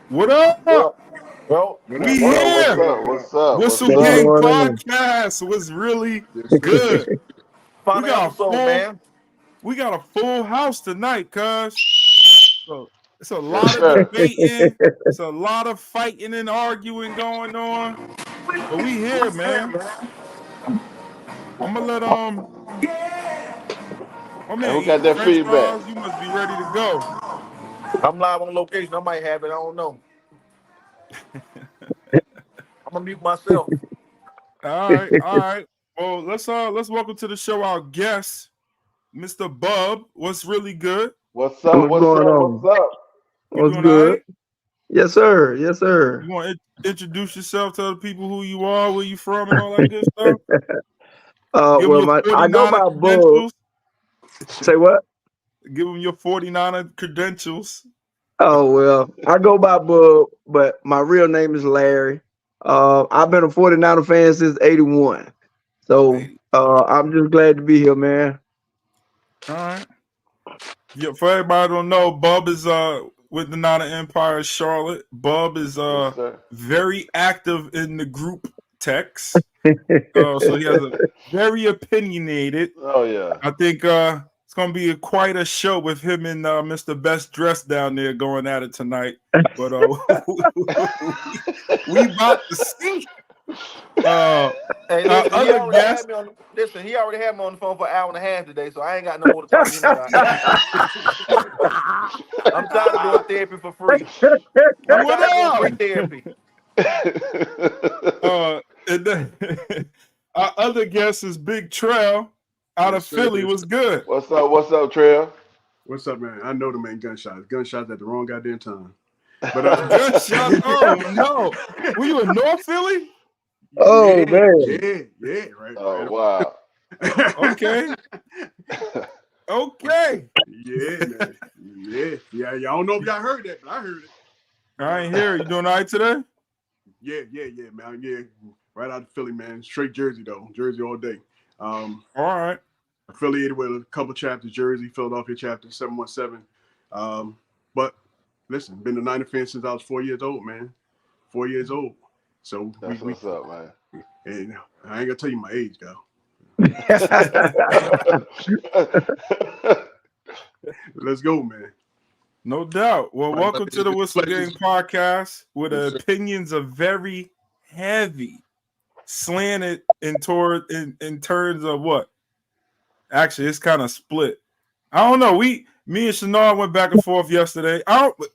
What up? Well, We here. What's up? Whistle Gang Podcast was really good. We got a full house tonight, cuz. So it's a lot of debating. It's a lot of fighting and arguing going on. But we here, man. I'm gonna let my man who got that French feedback? fries, you must be ready to go. I'm live on location. I might have it. I don't know. I'm gonna mute myself. All right. Well, let's welcome to the show our guest, Mr. Bub. What's really good? What's up? What's going on? What's good? Right? Yes, sir. Yes, sir. You want to introduce yourself, tell the people who you are, where you from, and all that good stuff? I go by Bub. Say what? Give them your 49er credentials. Oh, well, I go by Bub, but my real name is Larry. I've been a 49er fan since '81. So I'm just glad to be here, man. All right. Yeah, for everybody who don't know, Bub is with the Niner Empire Charlotte. Bub is very active in the group text. So he has a very opinionated. Oh yeah. I think it's gonna be quite a show with him and Mr. Best Dressed down there going at it tonight. But we about to see. Hey, listen, he already had me on the phone for an hour and a half today, so I ain't got no more to talk to him about. I'm tired of doing therapy for free. What up? Free therapy. And then our other guest is Big Trail out of Philly. What's good? What's up, Trail? What's up, man? I know the man gunshots. Gunshots at the wrong goddamn time. But gunshots? Oh no! Were you in North Philly? Oh yeah, man! Yeah, right. Oh wow. Okay. Yeah. Y'all don't know if y'all heard that, but I heard it. I ain't here. You doing all right today? Yeah, man. Yeah, right out of Philly, man. Straight Jersey though. Jersey all day. All right. Affiliated with a couple chapters, Jersey, Philadelphia chapter 717. But listen, been a Niner fan since I was 4 years old, man. 4 years old. So what's up, man. And I ain't gonna tell you my age, though. Let's go, man. No doubt. Well, welcome to the Whistle Gang Podcast, where the opinions are very heavy, slanted in terms of what? Actually, it's kind of split. I don't know. Me and Shannon went back and forth yesterday.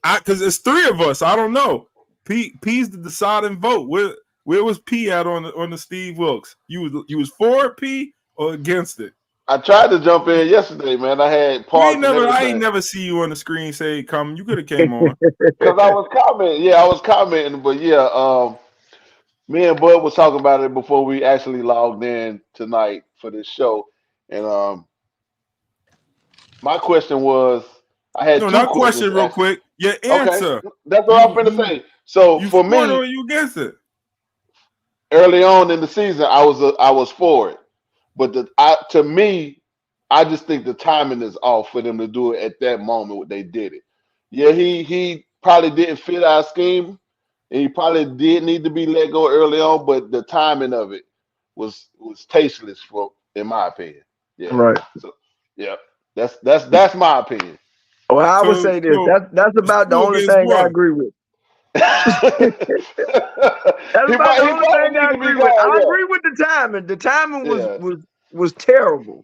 Because it's three of us. I don't know. P's the deciding vote. Where was P at on the Steve Wilkes? You was for it, P, or against it? I tried to jump in yesterday, man. I had paused. I ain't never see you on the screen say come. You could have came on. Because I was commenting. Yeah, I was commenting, but yeah, me and Bud was talking about it before we actually logged in tonight for this show. And my question was, I had not question real quick. Your answer. Okay. That's what I'm finna say. So you for me, or you against it? Early on in the season, I was for it, but to me, I just think the timing is off for them to do it at that moment when they did it. Yeah, he probably didn't fit our scheme, and he probably did need to be let go early on, but the timing of it was tasteless in my opinion. Yeah. Right. So yeah, that's my opinion. Well, I would say this. That's about the only thing I agree with. That's about the only thing I agree with. I agree with the timing. The timing was terrible.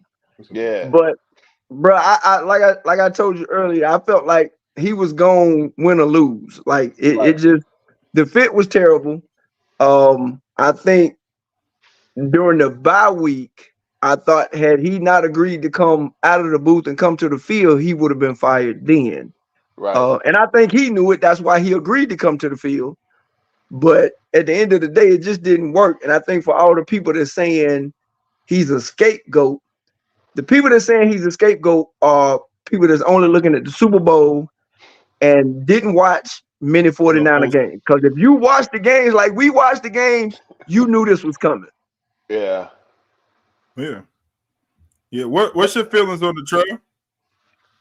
Yeah. But bro, I like I told you earlier, I felt like he was going to win or lose. Like it just, the fit was terrible. I think during the bye week, I thought had he not agreed to come out of the booth and come to the field, he would have been fired then. Right. And I think he knew it. That's why he agreed to come to the field. But at the end of the day, it just didn't work. And I think for all the people that's saying he's a scapegoat, the people that saying he's a scapegoat are people that's only looking at the Super Bowl and didn't watch many 49er games. Because if you watch the games like we watched the games, you knew this was coming. Yeah. Yeah. What's your feelings on the trail?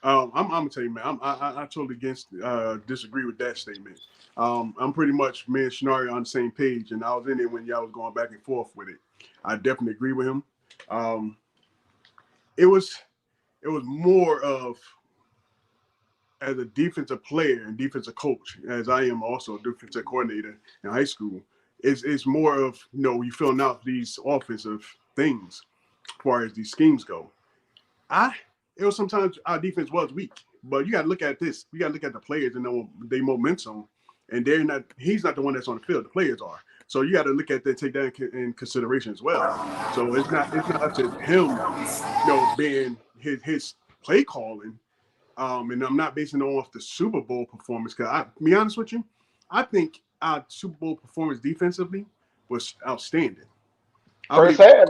I'm gonna tell you, man. I totally disagree with that statement. I'm pretty much me and Shinari on the same page, and I was in it when y'all was going back and forth with it. I definitely agree with him. It was more of, as a defensive player and defensive coach, as I am also a defensive coordinator in high school. It's more of, you filling out these offensive things as far as these schemes go. It was sometimes our defense was weak, but you got to look at this. You got to look at the players and know their momentum, and he's not the one that's on the field. The players are. So you got to look at that, take that in consideration as well. So it's not up to him, being his play calling. And I'm not basing it off the Super Bowl performance, because to be honest with you, I think our Super Bowl performance defensively was outstanding. First half,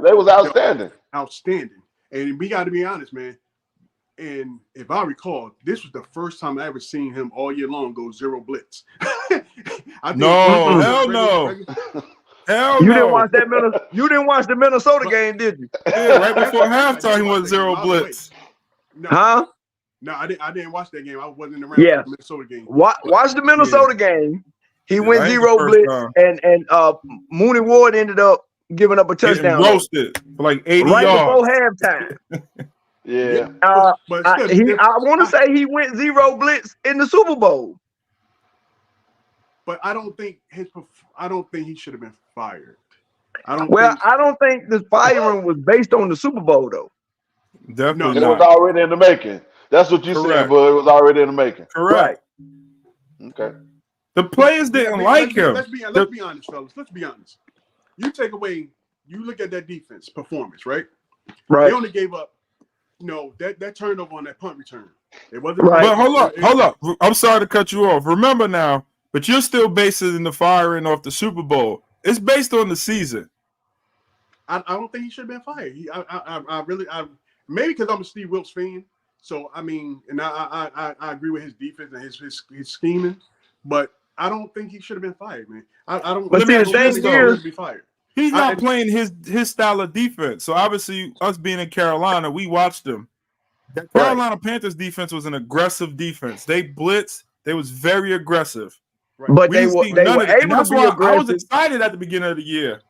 they was outstanding. Outstanding. And we got to be honest, man. And if I recall, this was the first time I ever seen him all year long go 0 blitz. Hell no. Hell You no. didn't watch that You didn't watch the Minnesota game, did you? Yeah, right before halftime, he went 0 blitz. No, huh? No, I didn't watch that game. I wasn't around for the Minnesota game. Watch the Minnesota game. He went that ain't 0 the first blitz, time. and Mooney Ward ended up giving up a touchdown. Getting roasted for like 80 right yards. before halftime. Yeah. But I want to say he went 0 blitz in the Super Bowl. But I don't think he should have been fired. I don't think the firing was based on the Super Bowl though. Definitely It was already in the making. That's what you said, but it was already in the making. Correct. Right. Okay. The players didn't like him. Let's be honest, fellas. Let's be honest. You look at that defense performance, right? Right. They only gave up, that turnover on that punt return. It wasn't right. But hold up. I'm sorry to cut you off. Remember now, but you're still basing the firing off the Super Bowl. It's based on the season. I don't think he should have been fired. Maybe because I'm a Steve Wilkes fan. So I mean, and I agree with his defense and his scheming, but I don't think he should have been fired, man. I don't. But see, the thing is, be fired. He's not playing his style of defense. So obviously, us being in Carolina, we watched them. The Carolina Panthers defense was an aggressive defense. They blitzed. They was very aggressive. Right. But they were able to be aggressive. I was excited at the beginning of the year.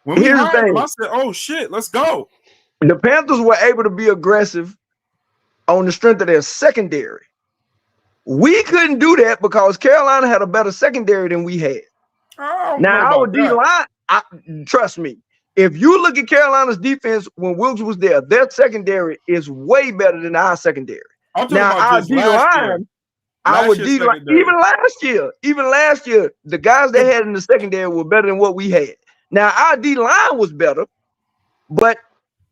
When we Here's the hired thing. him, I said, "Oh shit, let's go." The Panthers were able to be aggressive on the strength of their secondary. We couldn't do that because Carolina had a better secondary than we had. Now our D-line, trust me, if you look at Carolina's defense when Wilkes was there, their secondary is way better than our secondary. Now our D-line, even last year, the guys they had in the secondary were better than what we had. Now our D-line was better, but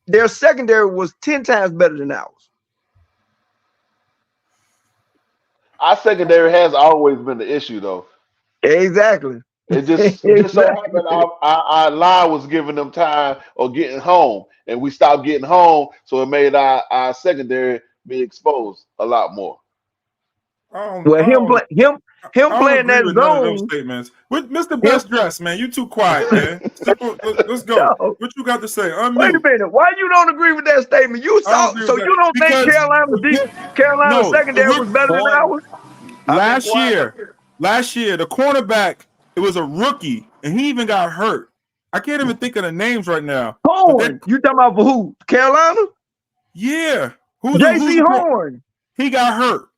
their secondary was 10 times better than ours. Our secondary has always been the issue, though. Exactly. It just so happened our line was giving them time or getting home, and we stopped getting home, so it made our secondary be exposed a lot more. Him playing that zone. Statements. With Mr. Best Dress, man, you too quiet, man. Let's go. No. What you got to say? Wait a minute. Why you don't agree with that statement? You don't think Carolina's secondary was better than ours? Last year, the cornerback, it was a rookie, and he even got hurt. I can't even think of the names right now. Horn. You talking about for who? Carolina? Yeah. J.C. Horn. He got hurt.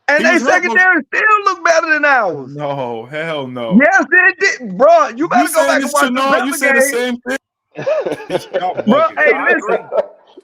And their secondary still look better than ours. No, hell no. Yes, it did. Bro, you better go back and watch the You said the same thing. Bro, hey,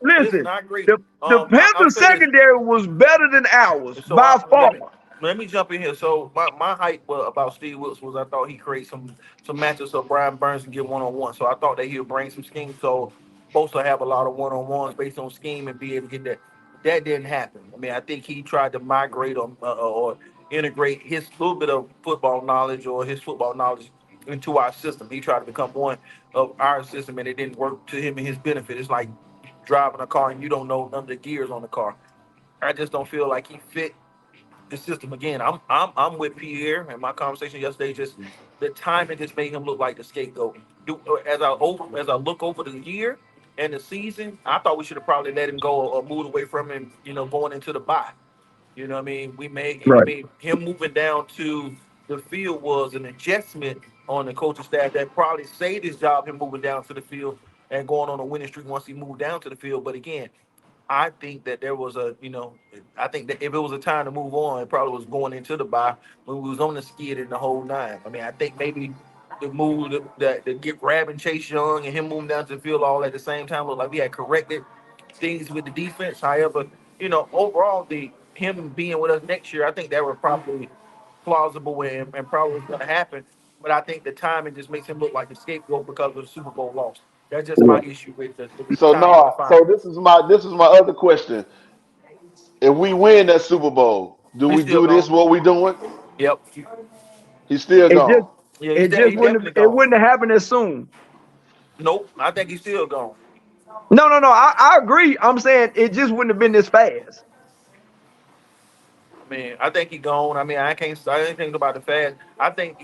listen. The Panthers secondary was better than ours by far. Let me jump in here. So my hype about Steve Wilkes was I thought he'd create some matchups so Brian Burns can get one-on-one. So I thought that he'll bring some scheme. So supposed to have a lot of one-on-ones based on scheme and be able to get that. That didn't happen. I mean, I think he tried to migrate or integrate his little bit of football knowledge or his football knowledge into our system. He tried to become one of our system, and it didn't work to him and his benefit. It's like driving a car and you don't know none of the gears on the car. I just don't feel like he fit the system. Again, I'm with Pierre and my conversation yesterday. Just the timing just made him look like the scapegoat. As I look over the year, in the season, I thought we should have probably let him go or moved away from him, going into the bye. You know what I mean? Right. Him moving down to the field was an adjustment on the coaching staff that probably saved his job, him moving down to the field and going on a winning streak once he moved down to the field. But again, I think that there was I think that if it was a time to move on, it probably was going into the bye when we was on the skid in the whole nine. I mean, I think maybe the move that to get grabbing Chase Young and him moving down to the field all at the same time looked like we had corrected things with the defense. However, overall, him being with us next year, I think that was probably plausible and probably was going to happen. But I think the timing just makes him look like the scapegoat because of the Super Bowl loss. That's just my issue with the So timing of the no, fine. so this is my other question. If we win that Super Bowl, do He's we still do this? gone. What we doing? Yep. He's still It just gone. Yeah, it he just definitely it gone. wouldn't have happened as soon. Nope. I think he's still gone. No. I agree. I'm saying it just wouldn't have been this fast. I mean, I think he gone. I mean, I can't say anything about the fast. I think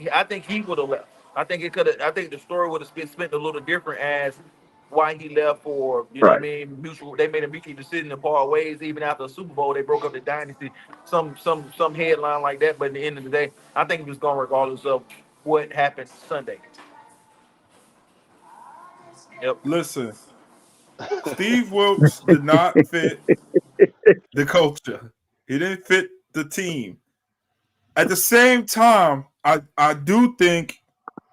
he would have left. I think it could have. I think the story would have been spent a little different as why he left for what I Right. mean. Mutual. They made a mutual decision to part ways. Even after the Super Bowl, they broke up the dynasty. Some headline like that. But at the end of the day, I think he was gone regardless of what happened Sunday. Yep. Listen, Steve Wilkes did not fit the culture. He didn't fit the team. At the same time, I do think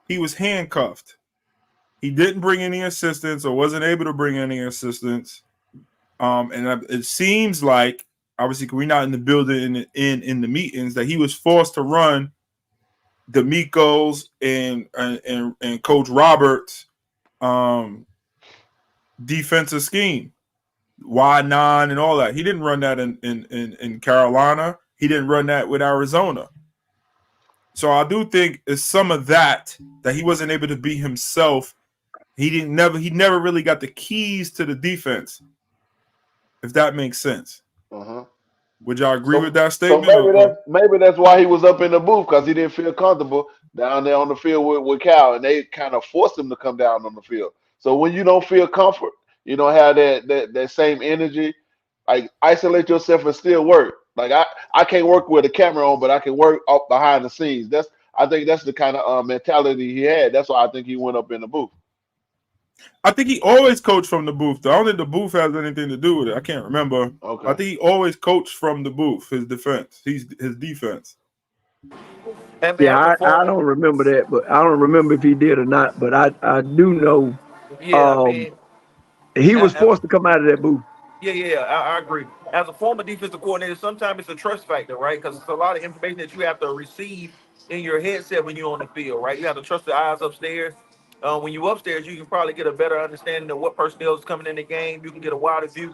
he was handcuffed. He didn't bring any assistance or wasn't able to bring any assistance. And it seems like, obviously, we're not in the building in the meetings, that he was forced to run D'Amico's and Coach Roberts' defensive scheme, Y9 and all that. He didn't run that in Carolina. He didn't run that with Arizona. So I do think it's some of that he wasn't able to be himself. He never really got the keys to the defense, if that makes sense. Uh-huh. Would y'all agree with that So statement? maybe that's why he was up in the booth, because he didn't feel comfortable down there on the field with Cal, and they kind of forced him to come down on the field. So when you don't feel comfort, you don't have that same energy, like isolate yourself and still work. Like I can't work with a camera on, but I can work up behind the scenes. I think that's the kind of mentality he had. That's why I think he went up in the booth. I think he always coached from the booth. I don't think the booth has anything to do with it. I can't remember. Okay. I think he always coached from the booth. His defense. His defense. Yeah, I don't remember that, but I don't remember if he did or not. But I do know. Yeah, I mean, he was forced to come out of that booth. Yeah, I agree. As a former defensive coordinator, sometimes it's a trust factor, right? Because it's a lot of information that you have to receive in your headset when you're on the field, right? You have to trust the eyes upstairs. When you're upstairs, you can probably get a better understanding of what personnel is coming in the game. You can get a wider view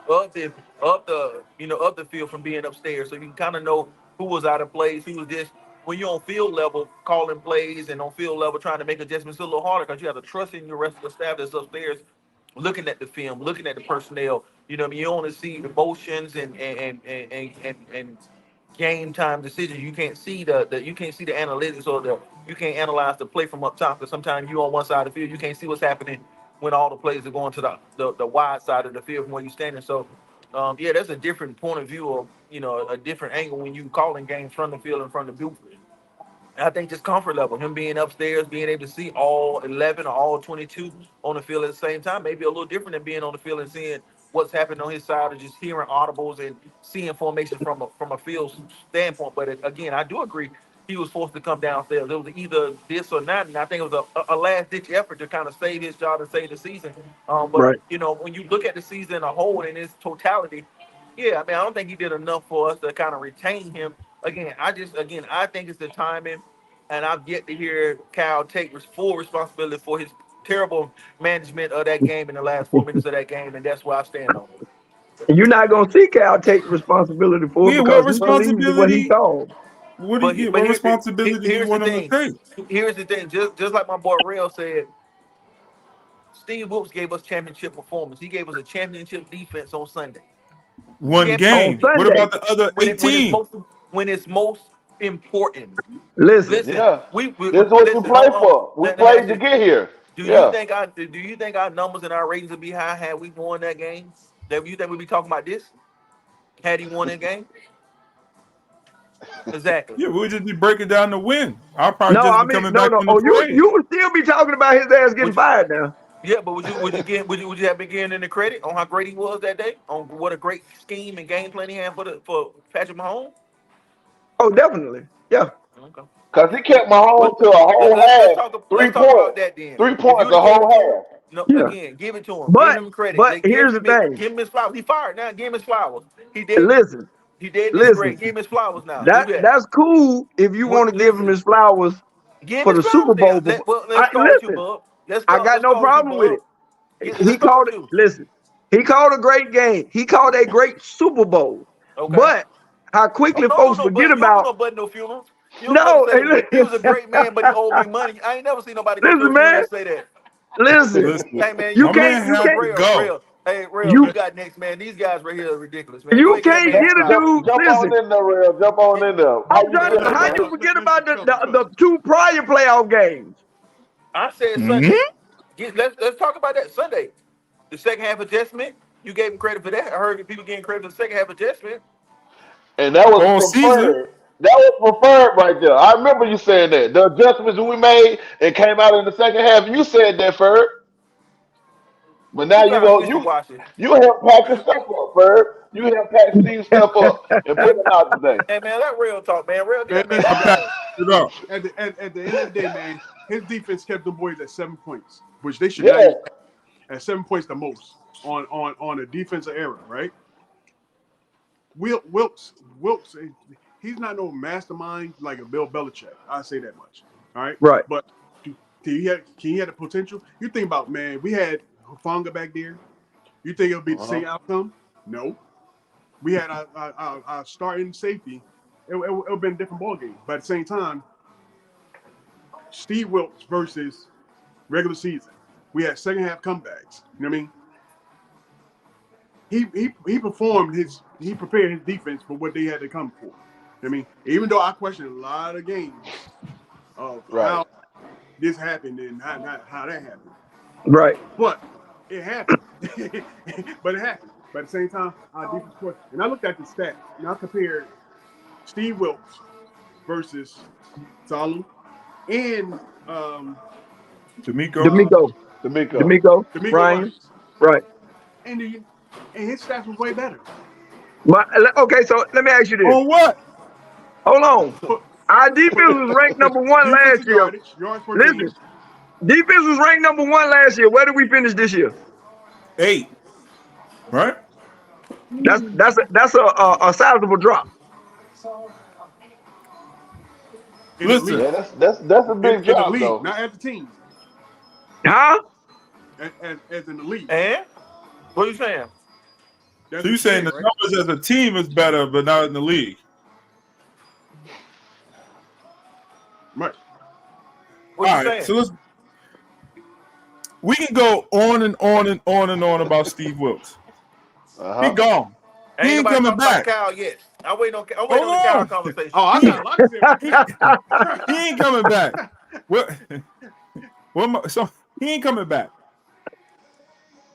of the field from being upstairs, so you can kind of know who was out of place, who was just. When you're on field level, calling plays and on field level trying to make adjustments, it's a little harder because you have to trust in your rest of the staff that's upstairs, looking at the film, looking at the personnel. You know what I mean? You only see emotions and game time decisions. You can't see the analytics or you can't analyze the play from up top, because sometimes you on one side of the field, you can't see what's happening when all the plays are going to the wide side of the field from where you're standing. So there's a different point of view of a different angle when you calling games from the field and from the booth. I think just comfort level, him being upstairs, being able to see all 11 or all 22 on the field at the same time, maybe a little different than being on the field and seeing what's happening on his side, or just hearing audibles and seeing formation from a field standpoint. But again, I do agree he was forced to come downstairs. It was either this or not, and I think it was a last-ditch effort to kind of save his job and save the season. But Right. When you look at the season in a whole in its totality, yeah, I mean, I don't think he did enough for us to kind of retain him. I think it's the timing, and I've yet to hear Cal take full responsibility for his terrible management of that game in the last 4 minutes of that game, and that's where I stand on it. You're not gonna see Cal take responsibility for it Yeah, because what he believes in what he responsibility? called. What But responsibility do you here's the want him to thing. take? Here's the thing. Just like my boy Rail said, Steve Wilkes gave us championship performance. He gave us a championship defense on Sunday. One On game. What Sunday. about the other 18? When it's most important. Listen, Listen, Yeah. we This is what you listen. play for. We Let me ask played to you. get here. Do Yeah. you think our numbers and our ratings would be high had we won that game? Do you think we'd be talking about this? Had he won that game? Exactly. Yeah, we would just be breaking down the win. I'll probably No, just I be mean, coming no, back no. from the Oh, parade. you would still be talking about his ass getting Would you- fired now. Yeah, but would you have been getting any credit on how great he was that day? On what a great scheme and game plan he had for Patrick Mahomes? Oh, definitely. Yeah. Okay. Because he kept Mahomes to a whole Let's half. talk 3 about points. that then. 3 If points you the would've gave whole it to him, half. no, Yeah. again, give it to him. But- give him credit. but here's the thing. Give him his flowers. He fired now. Give him his flowers. He did. Listen, He did this listen. great. Give him his flowers now. Do that. that's cool if you Well, want to give him listen. his flowers Give for him the his Super flowers Bowl. then. Let's I- start with you, listen, Bub. Let's I start- got let's no start with problem you, with Bub. it. Let's He start called with it. you. Listen, he called a great game. He called a great Super Bowl. Okay. But how quickly folks but forget you don't about. know but no funeral. You No, don't say hey, he was a great man, but he owed me money. I ain't never seen nobody go to a Listen, funeral man. and say that. Listen, Listen, Hey man, You my can't- man you had can't- to go. Hey, Real, You- you got next, man. These guys right here are ridiculous, man. You Go ahead, can't man. get a dude. Jump Listen, on in there, Real. Jump on in there. How I'm you trying to. feeling, How man? you forget Let's about go. the 2 prior playoff games? I said Mhm. Sunday. Let's talk about that Sunday. The second half adjustment. You gave him credit for that. I heard people getting credit for the second half adjustment. And that was All preferred. season. That was preferred right there. I remember you saying that. The adjustments we made and came out in the second half, you said that, Ferg. But now you guys go, wishy-washy. you help pack your stuff up, Ferg. You help pack Steve's stuff up and put him out today. Hey man, let Real talk, man. Real get Man, that man. Get up. At the end of the day, man, his defense kept the boys at 7 points, which they should Yeah. not even have at 7 points the most on a defensive era, right? Wilkes, he's not no mastermind like a Bill Belichick. I say that much. All right, Right. But he had the potential. You think about, man, we had Hufanga back there. You think it'll be the same outcome? No. We had our starting safety. It would have been a different ball game. But at the same time, Steve Wilkes versus regular season, we had second half comebacks. You know what I mean? He prepared his defense for what they had to come for. You know what I mean? Even though I questioned a lot of games of how this happened and how that happened. Right. But it happened. But it happened. But at the same time, our defense course. And I looked at the stats and I compared Steve Wilkes versus Salum and D'Amico. D'Amico. D'Amico Ryan. Ryans. Right. And his stats was way better. Okay, so let me ask you this. On what? Hold on. Our defense was ranked number 1 last Defensive year. yards per Listen, game. defense was ranked number 1 last year. Where did we finish this year? 8. Right? That's a sizable drop. In the Listen. league. Yeah, that's a big In the job league, though. not as a team. Huh? As in the league. And what are you saying? That's So you what saying the right? numbers as a team is better, but not in the league? Right. What All you right, saying? so we can go on and on and on and on about Steve Wilkes. He gone. He ain't nobody coming talking back. about Kyle yet. I'm waiting on the Hold Kyle on. conversation. Oh, I got a lot to say. He ain't coming back. So he ain't coming back.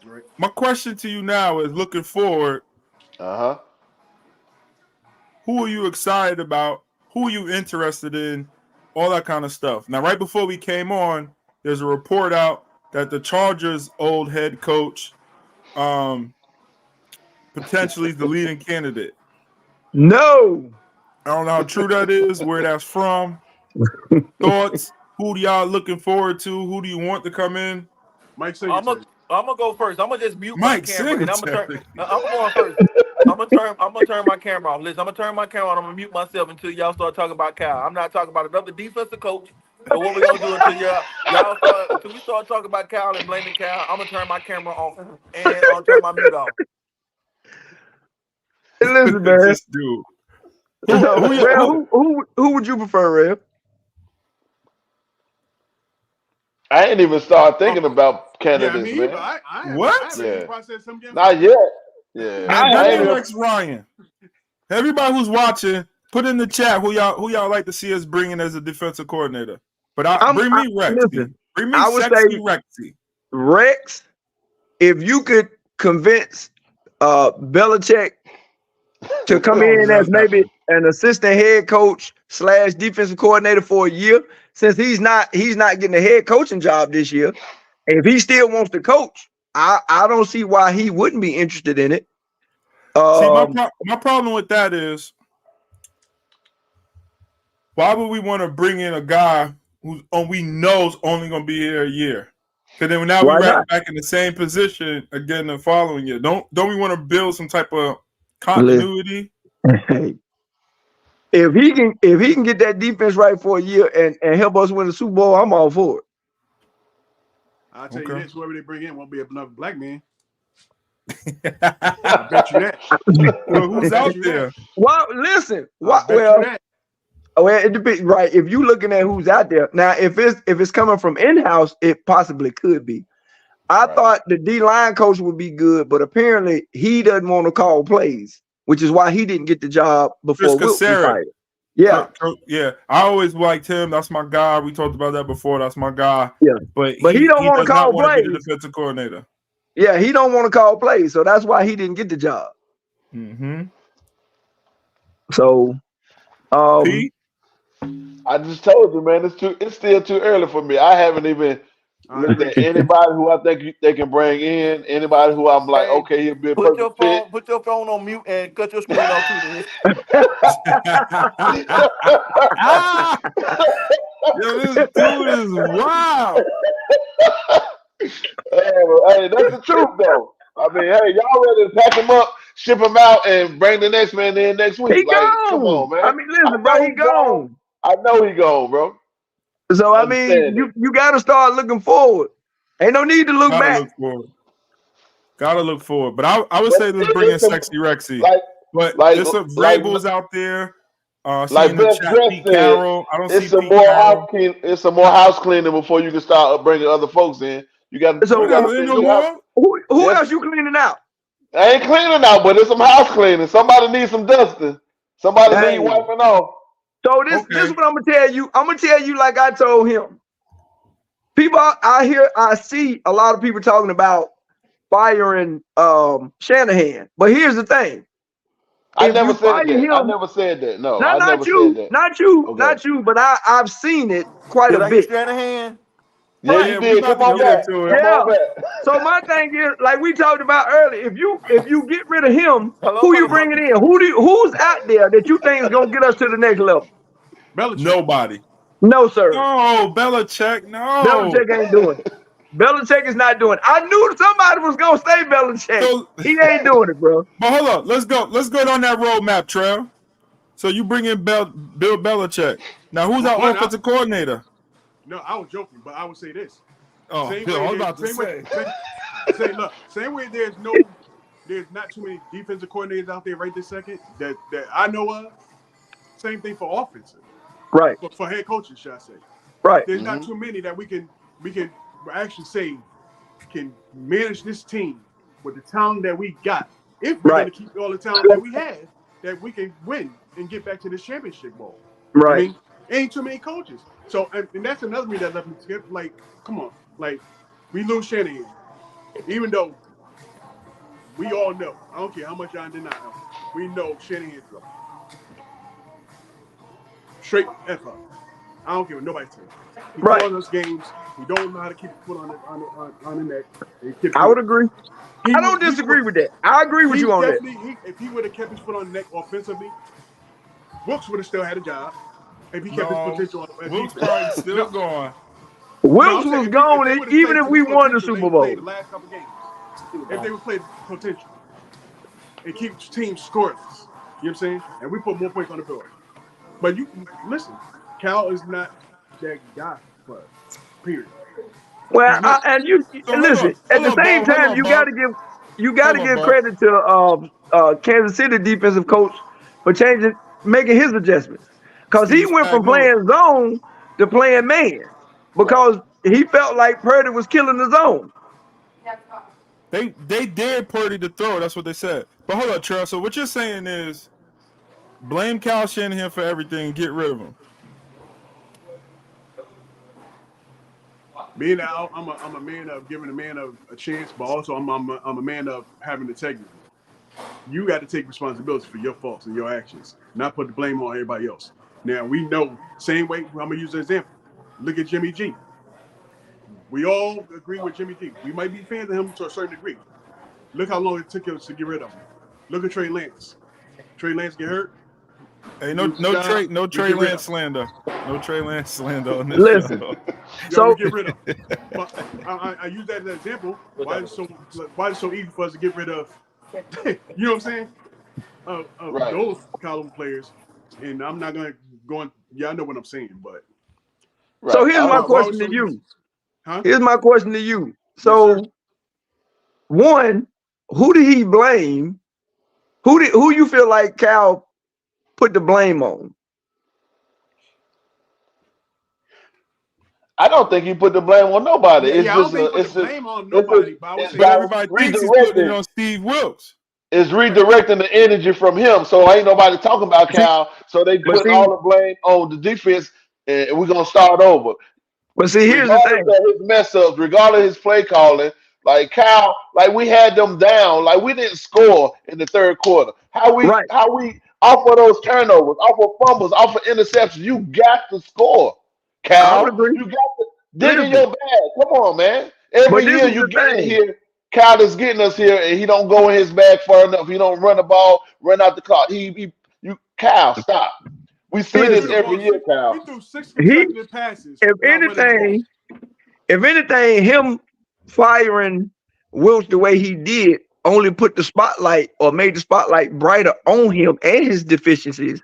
Right. My question to you now is, looking forward, who are you excited about? Who are you interested in? All that kind of stuff. Now, right before we came on, there's a report out that the Chargers' old head coach potentially is the leading candidate. No. I don't know how true that is, where that's from. Thoughts? Who do y'all looking forward to? Who do you want to come in? Mike I'm Singletary. gonna go first. I'm gonna just mute Mike my camera and I'm Singletary. going first. I'm gonna turn my camera off. Listen, I'm gonna turn my camera on. I'm gonna mute myself until y'all start talking about Kyle. I'm not talking about another defensive coach. But what we're gonna do until we start talking about Kyle and blaming Kyle, I'm gonna turn my camera off and I'll turn my mute off. Hey, listen, man. This dude. Who would you prefer, Rev? I ain't even started thinking about Yeah, candidates, me either. man. What? Yeah. Process some games. Not yet. Yeah. Man, I Danny ain't even- likes Ryan. Everybody who's watching, put in the chat who y'all like to see us bring in as a defensive coordinator. But bring me Rex. Listen, Bring me I would sexy say Rexy. Rex, if you could convince Belichick to come in as maybe an assistant head coach / defensive coordinator for a year, since he's not getting a head coaching job this year, and if he still wants to coach, I don't see why he wouldn't be interested in it. See, my problem with that is, why would we want to bring in a guy who we know is only going to be here a year? Because then now we're right back in the same position again the following year. Don't we want to build some type of continuity? If he can get that defense right for a year and help us win the Super Bowl, I'm all for it. I'll tell you this: whoever they bring in won't be another black man. I bet you that. Well, who's out there? Well, listen. Well, it depends, right? If you're looking at who's out there now, if it's coming from in-house, it possibly could be. I thought the D-line coach would be good, but apparently he doesn't want to call plays, which is why he didn't get the job before Wilkes was hired. Yeah, yeah. I always liked him. That's my guy. We talked about that before. That's my guy. Yeah, but he don't want to call plays. Be the defensive coordinator. Yeah, he don't want to call plays, so that's why he didn't get the job. Mm-hmm. So, I just told you, man. It's still too early for me. I haven't even looked at anybody who I think they can bring in. Anybody who I'm like, okay, he'll be a perfect fit. Put your phone on mute and cut your screen off too. Yo, this dude is wild. Hey, that's the truth, though. I mean, hey, y'all ready to pack him up, ship him out, and bring the next man in next week? He gone. Come on, man. I mean, listen, bro, he gone. I know he gone, bro. So I mean, you got to start looking forward. Ain't no need to look back. Gotta look forward. But I would say let's bring in sexy Rexy. But there's some Vrabels out there. Like Beth Dress Carroll. I don't see some more house cleaning. It's some more house cleaning before you can start bringing other folks in. You got who else you cleaning out? I ain't cleaning out, but it's some house cleaning. Somebody needs some dusting. Somebody needs wiping off. So this is what I'm gonna tell you. I'm gonna tell you like I told him. People I see a lot of people talking about firing Shanahan. But here's the thing. I never said that. No, not you, but I've seen it quite a bit. Shanahan. Yeah, you did. Come on back. So my thing is, like we talked about earlier, if you get rid of him, who you bringing in? Who's out there that you think is gonna get us to the next level? Belichick. Nobody. No, sir. No, Belichick. No. Belichick ain't doing it. Belichick is not doing it. I knew somebody was gonna say Belichick. So, he ain't doing it, bro. But hold on, let's go down that roadmap, Trev. So you bring in Bill Belichick. Now who's our offensive coordinator? No, I was joking, but I would say this. Oh, same Bill, way I was about to say. Look, same way there's not too many defensive coordinators out there right this second that I know of. Same thing for offensive. Right. For head coaches, should I say. Right. There's not too many that we can actually say can manage this team with the talent that we got. If we're going to keep all the talent that we have, that we can win and get back to this championship bowl. Right. I mean, ain't too many coaches. So, and that's another reason that left me scared. Like, come on. Like, we lose Shanahan. Even though we all know, I don't care how much y'all deny know, we know Shanahan's up. Straight F up. I don't care what nobody says. He calling us games. We don't know how to keep the foot on the neck. I would agree. I don't disagree with that. I agree with you on that. If he would have kept his foot on the neck offensively, Wilkes would have still had a job. If he kept his potential on Wilkes probably still going. Wilkes was gone even if we won the Super Bowl. The last couple games, if they would play potential and keep teams scoreless, you know what I'm saying? And we put more points on the board. But you listen, Cal is not that guy for us, period. Well, and you listen. At the same time, you got to give credit to Kansas City defensive coach for making his adjustments, because he went from playing zone to playing man because he felt like Purdy was killing the zone. They dared Purdy to throw. That's what they said. But hold up, Charles. So what you're saying is blame Kyle Shanahan for everything and get rid of him. Being that I'm a man of giving a man a chance, but also I'm a man of having integrity. You got to take responsibility for your faults and your actions, not put the blame on everybody else. Now we know, same way, I'm gonna use an example. Look at Jimmy G. We all agree with Jimmy G. We might be fans of him to a certain degree. Look how long it took us to get rid of him. Look at Trey Lance. Trey Lance get hurt. Hey, no Trey Lance slander. No Trey Lance slander on this Listen, show. so we get rid of him. But I use that as an example. Why is it so easy for us to get rid of? You know what I'm saying? Of Right. those column players, and I'm not gonna go on. Yeah, I know what I'm saying, but so here's my Why question was to so you. easy? Huh? Here's my question to you. So, one, who did he blame? Who you feel like Cal put the blame on? I don't think he put the blame on nobody. It's I don't just think he put the blame on nobody, but I would say But everybody thinks he's putting it on Steve Wilkes. It's redirecting the energy from him. So ain't nobody talking about Cal. So they put all the blame on the defense, and we're gonna start over. But see, here's the thing. Regardless of his mess ups, regardless of his play calling, like Cal, like we had them down, like we didn't score in the third quarter. How we off of those turnovers, off of fumbles, off of interceptions, you got to score, Cal. I would agree. You got to dig in your bag. Come on, man. Every year you get in here, Cal is getting us here, and he don't go in his bag far enough. He don't run the ball, run out the clock. Cal, stop. We see this every year, Cal. He threw 6 consecutive passes. If anything, him firing Wilkes the way he did only put the spotlight or made the spotlight brighter on him and his deficiencies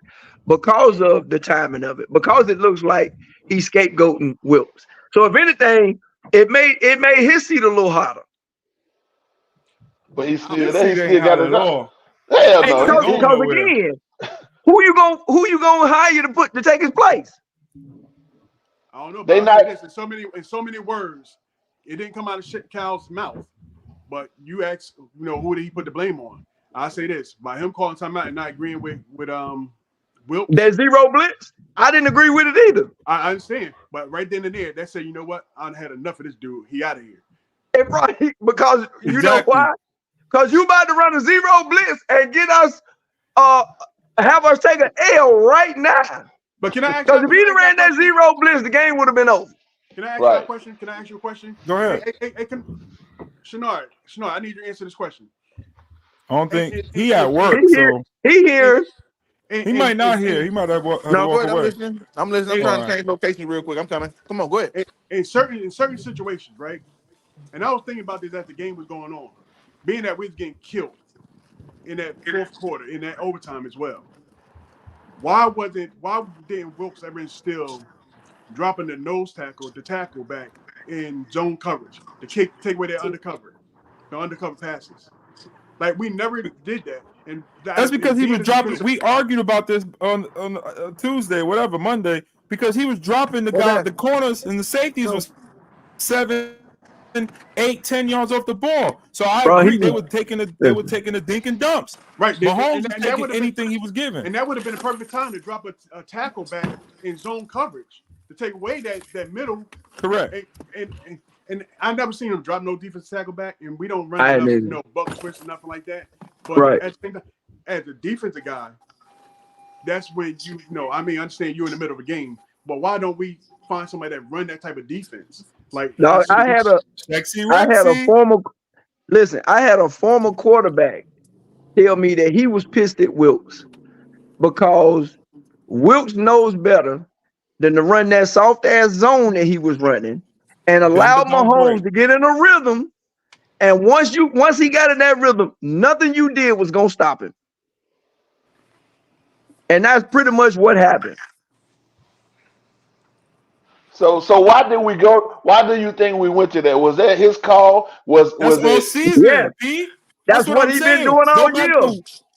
because of the timing of it, because it looks like he's scapegoating Wilkes. So if anything, it made his seat a little hotter. But he still got it all. Hell no. Because again, who you gonna hire to take his place? I don't know. But in so many words, it didn't come out of Cal's mouth. But you ask, who did he put the blame on? I say this: by him calling timeout and not agreeing with Wilkes. That zero blitz, I didn't agree with it either. I understand, but right then and there, they say, you know what? I had enough of this dude. He out of here. And right, because you know why? Because you about to run a zero blitz and get us, have us take an L right now. But can I ask? Because if he'd ran that zero blitz, the game would have been over. Can I ask you a question? Can I ask you a question? Go ahead. Hey, Shenard, I need you to answer this question. I don't think he at work. He here. He might not hear. He might have walk away. I'm listening. I'm trying to change location real quick. I'm coming. Come on, go ahead. In certain situations, right? And I was thinking about this as the game was going on, being that we was getting killed in that fourth quarter, in that overtime as well. Why didn't Wilkes ever instill dropping the tackle back in zone coverage to take away the undercover passes? Like we never did that. And that's because he was dropping. We argued about this on Tuesday, whatever, Monday, because he was dropping the corners and the safeties was 7, 8, 10 yards off the ball. So I agree they were taking the dink and dumps. Right. Mahomes was taking anything he was given. And that would have been a perfect time to drop a tackle back in zone coverage to take away that middle. Correct. And I've never seen him drop no defense tackle back, and we don't run enough, buck switch or nothing like that. But as a defensive guy, that's when I understand you're in the middle of a game, but why don't we find somebody that run that type of defense? Like I had a former quarterback tell me that he was pissed at Wilkes because Wilkes knows better than to run that soft ass zone that he was running and allow Mahomes to get in a rhythm. And once he got in that rhythm, nothing you did was gonna stop him. And that's pretty much what happened. So why did we go? Why do you think we went to that? Was that his call? Was it season? Yeah. That's what he's been doing all year.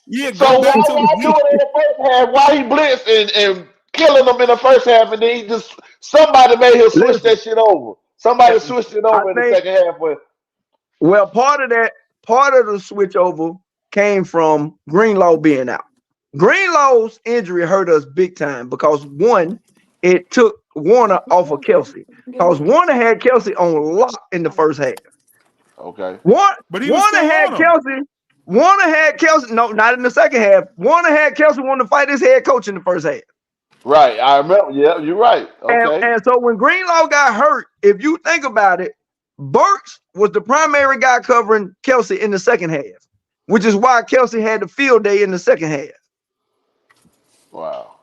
Yeah. So why do it in the first half? Why he blitzed and killing them in the first half, and then somebody made him switch that shit over. Somebody switched it over in the second half. Well, part of the switch over came from Greenlaw being out. Greenlaw's injury hurt us big time because one, it took Warner off of Kelsey. Because Warner had Kelsey on lock in the first half. Okay. But he was Warner still had on him. Kelsey. Warner had Kelsey. No, not in the second half. Warner had Kelsey wanting to fight his head coach in the first half. Right. I remember. Yeah, you're right. Okay. And so when Greenlaw got hurt, if you think about it, Burks was the primary guy covering Kelsey in the second half, which is why Kelsey had the field day in the second half. Wow.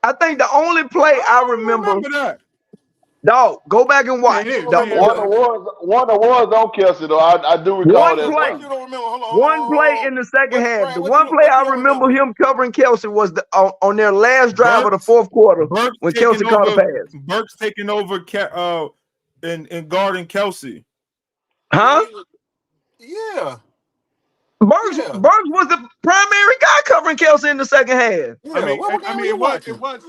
I think the only play I remember that. dog, go back and watch. Warner was on Kelsey though. I do recall that. Play. You don't remember? Hold on. One play in the second half. The one play I remember him covering Kelsey was on their last drive of the fourth quarter when Kelsey caught a pass. Burks taking over and guarding Kelsey. Huh? Yeah. Burks was the primary guy covering Kelsey in the second half. Yeah. I mean, it was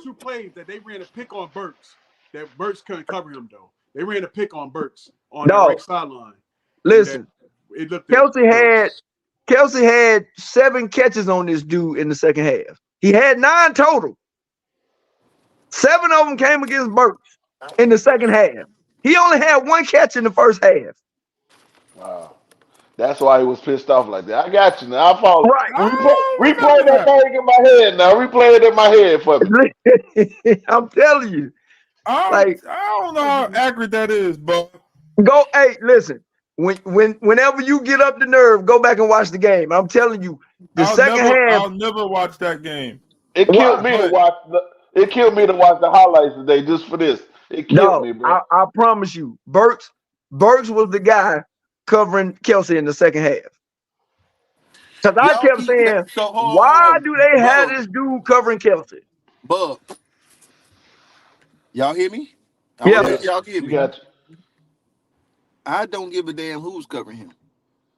two plays that they ran a pick on Burks. That Burks couldn't cover him though. They ran a pick on Burks on the right sideline. Listen, it looked Kelsey had 7 catches on this dude in the second half. He had 9 total. 7 of them came against Burks in the second half. He only had 1 catch in the first half. Wow. That's why he was pissed off like that. I got you now. I follow. Right. Replay that thing in my head now. Replay it in my head for me. I'm telling you. I don't know how accurate that is, but listen. Whenever you get up the nerve, go back and watch the game. I'm telling you, second half. I'll never watch that game. It killed me to watch. It killed me to watch the highlights today just for this. It killed me, bro. I promise you, Burks was the guy covering Kelsey in the second half. Because I kept saying, why do they have this dude covering Kelsey? Bub. Y'all hear me? Yeah. Y'all hear me? Got you. I don't give a damn who's covering him.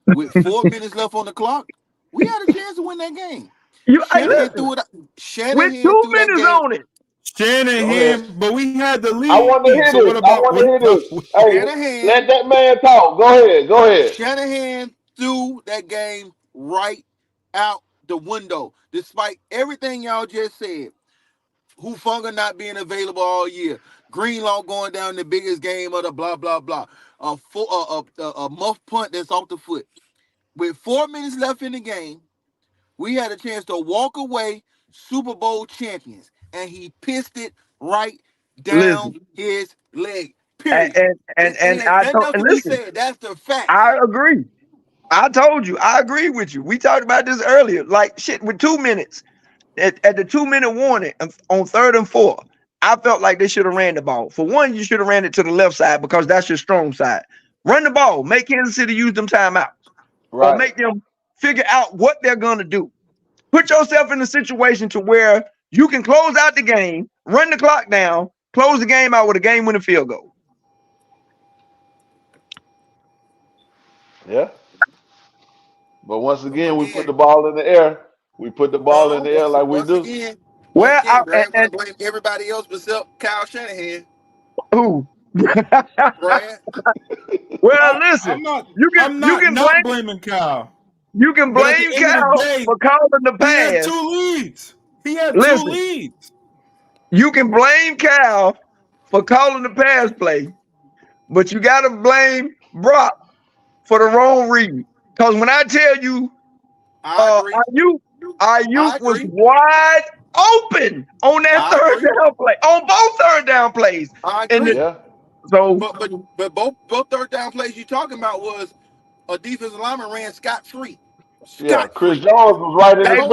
With 4 minutes left on the clock, we had a chance to win that game. Shanahan threw it. With 2 minutes on it. Shanahan, but we had the lead. I want to hear this. I want to hear this. Hey, let that man talk. Go ahead. Shanahan threw that game right out the window, despite everything y'all just said. Hufanga not being available all year. Greenlaw going down the biggest game of the blah, blah, blah. A muff punt that's off the foot. With 4 minutes left in the game, we had a chance to walk away Super Bowl champions. And he pissed it right down his leg. Period. And I don't listen. That's the fact. I agree. I told you. I agree with you. We talked about this earlier. Like shit, with 2 minutes. At the 2 minute warning on 3rd and 4, I felt like they should have ran the ball. For one, you should have ran it to the left side because that's your strong side. Run the ball. Make Kansas City use them timeouts. Right. Or make them figure out what they're going to do. Put yourself in a situation to where you can close out the game, run the clock down, close the game out with a game-winning field goal. Yeah. But once again, we put the ball in the air. We put the ball in the air like we do. Again, well, I blame everybody else except Kyle Shanahan. Who? Brad. Well, listen. You can blame blaming Kyle. You can blame Kyle for calling the pass. He had 2 leads. He had 2 leads. You can blame Kyle for calling the pass play, but you got to blame Brock for the wrong read. Because when I tell you, Ayuk was wide open on that third down play, on both third down plays. I agree. So, but both third down plays you talking about was a defensive lineman ran scot-free. Chris Jones was right in his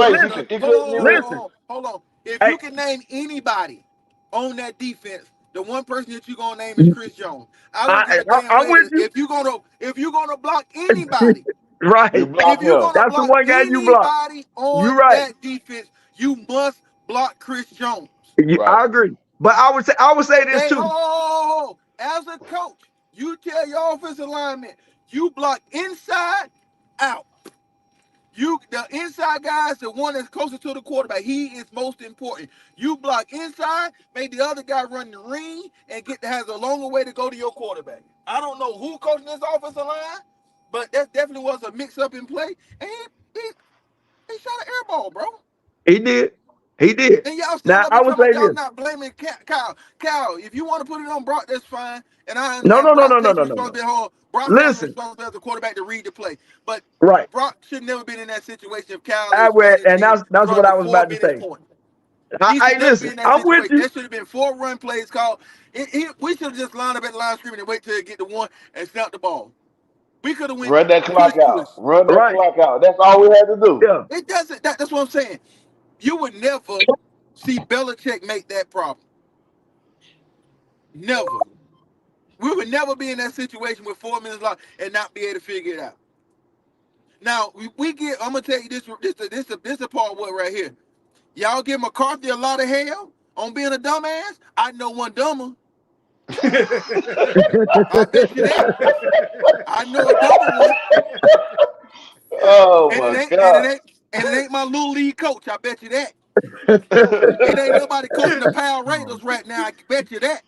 face. Hold on. If you can name anybody on that defense, the one person that you're gonna name is Chris Jones. I'm with you. If you're gonna block anybody, right? If you're gonna that's the one guy you block. On that defense, you must block Chris Jones. I agree, but I would say this too. As a coach, you tell your offensive lineman, you block inside out. The inside guy is the one that's closer to the quarterback. He is most important. You block inside, make the other guy run the ring and has a longer way to go to your quarterback. I don't know who coaching this offensive line, but that definitely was a mix-up in play. And he shot an air ball, bro. He did. He did. And y'all still Now up I and would talking say about y'all this. not blaming Kyle. Kyle, if you want to put it on Brock, that's fine. And I No. Brock takes responsibility. Brock has Listen, responsibility as a quarterback to read the play. But right. Brock should never been in that situation if Kyle I is would, and managing that's from what the I was 4 about to minutes say. point. He should never be Listen, in that I'm with situation. you. There should have been 4 run plays called. We should have just lined up at the line of scrimmage and wait till it get to 1 and snap the ball. We could have went Run that clock out. push. Run that Right. clock out. That's all we had to do. Yeah. It doesn't. That's what I'm saying. You would never see Belichick make that problem. Never. We would never be in that situation with 4 minutes left and not be able to figure it out. Now we get. I'm gonna tell you this. This the part what right here. Y'all give McCarthy a lot of hell on being a dumbass. I know one dumber. I bet you that. I know a dumber one. Oh And my it God. ain't my little league coach. I bet you that. It ain't nobody coaching the Power Raiders right now. I bet you that.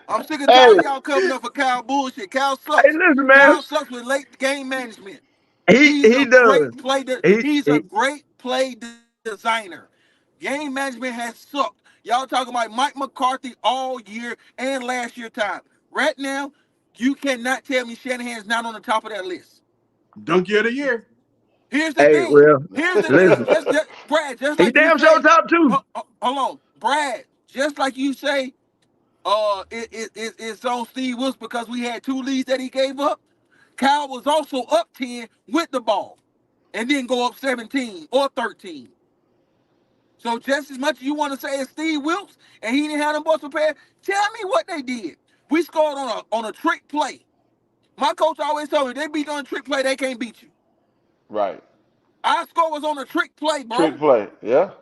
I'm sick and tired of y'all coming up for Kyle bullshit. Kyle sucks. Hey, listen, man. Kyle sucks with late game management. He does. He's a great play designer. Game management has sucked. Y'all talking about Mike McCarthy all year and last year time. Right now, you cannot tell me Shanahan's not on the top of that list. Donkey of the year. Here's the thing. Well, Here's the listen. thing. Brad, just He like you damn say, sure top 2. hold on, Brad. Just like you say, it's on Steve Wilkes because we had 2 leads that he gave up. Kyle was also up 10 with the ball and didn't go up 17 or 13. So just as much as you want to say it's Steve Wilkes and he didn't have them boys prepared, tell me what they did. We scored on a trick play. My coach always told me they beat on a trick play, they can't beat you. Right. Our score was on a trick play, bro. Trick play. Yeah.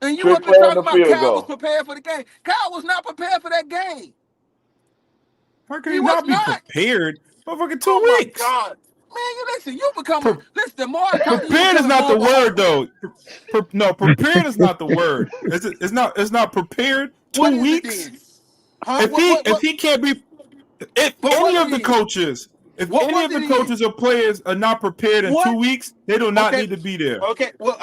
And you Trick up there play and talking the about field Kyle was goal. prepared for the game. Kyle was not prepared for that game. How can He he was not be not. prepared for fucking 2 Oh weeks? my God. Man, you listen, you become listen, the more I talk to you, Prepared is becoming not more the of a word though. No, prepared is not the word. It's not prepared. 2 What is weeks. it then? Huh? If he can't be, if But any what of the it is? coaches, if What any was of the it coaches or players are not prepared in 2 What? weeks, they do not Okay. need to be there. Okay. Well,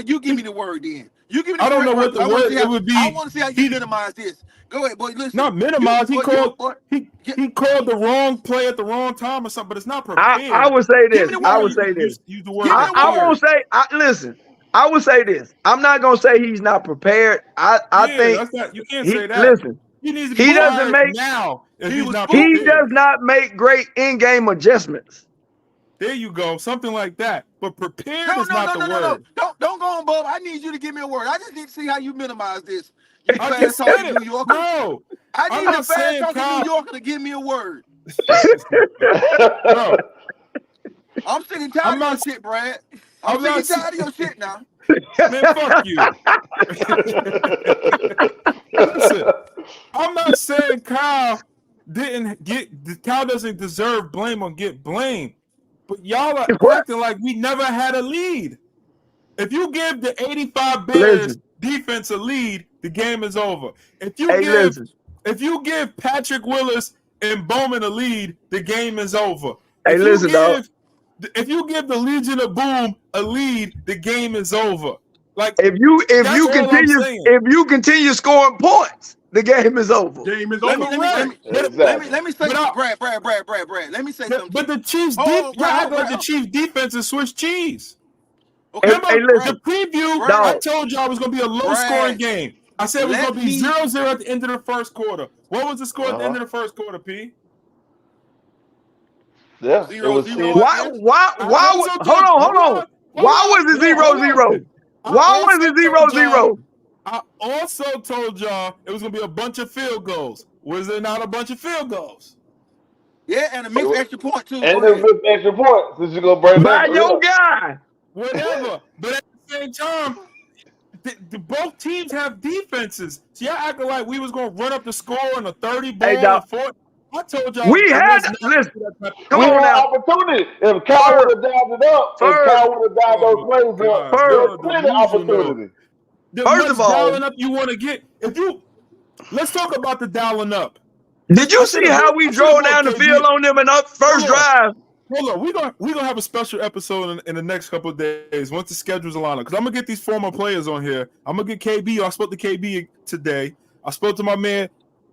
you give me the word then. You give me the I don't know correct what word. the word it would be. I want to see how you minimize this. Go ahead, boy. Listen. Not minimize. He called You the wrong play at the wrong time or something, but it's not prepared. I would say Give this. me the I word. would say this. Use the word. I won't say. Listen. I would say this. I'm not gonna say he's not prepared. I think that's not. You can't he say that. listen. He needs to be He doesn't fired make now if He he's was not spooked. he prepared. does not make great in-game adjustments. There you go, something like that. But prepared No. is not the word. Don't go on, Bub. I need you to give me a word. I just need to see how you minimize this. You I fast just talking said New it. Yorker. No, I I'm need a not fast saying talking Kyle. New Yorker to give me a word. Bro, I'm sick and tired I'm of your not- shit, Brad. I'm I'm sick not and tired of your shit now. Man, fuck you. Listen, I'm not saying Kyle doesn't deserve blame or get blamed, but y'all are acting like we never had a lead. If you give the 85 Bears defense a lead, the game is over. If you give Patrick Willis and Bowman a lead, the game is over. If you give the Legion of Boom a lead, the game is over. Like if you continue scoring points, the game is over. Game is Let over. me say Brad. Let me say something. But the Chiefs the Chiefs defense is Swiss cheese. Okay, Remember the preview? Brad, I told you it was going to be a low-scoring game. I said it was going to be 0-0 at the end of the first quarter. What was the score at the end of the first quarter, P? Yeah, 0-0. Why? Hold on. Why was it 0-0? Why was it 0-0? I also told y'all it was going to be a bunch of field goals. Was there not a bunch of field goals? Yeah, and a mixed extra point too. And a mixed extra point since you're going to bring by that your guy. Whatever. But at the same time, both teams have defenses. So y'all acting like we was going to run up the score on a 30 ball. I told y'all we had opportunity. If Kyle would have dialed it up, if Kyle would have dialed those plays up, there was plenty of opportunity. First of all, dialing up you want to get. Let's talk about the dialing up. Did you see how we drove down the field on them in the first drive? hold on. We gonna have a special episode in the next couple of days once the schedules align up. Because I'm gonna get these former players on here. I'm gonna get KB. I spoke to KB today. I spoke to my man.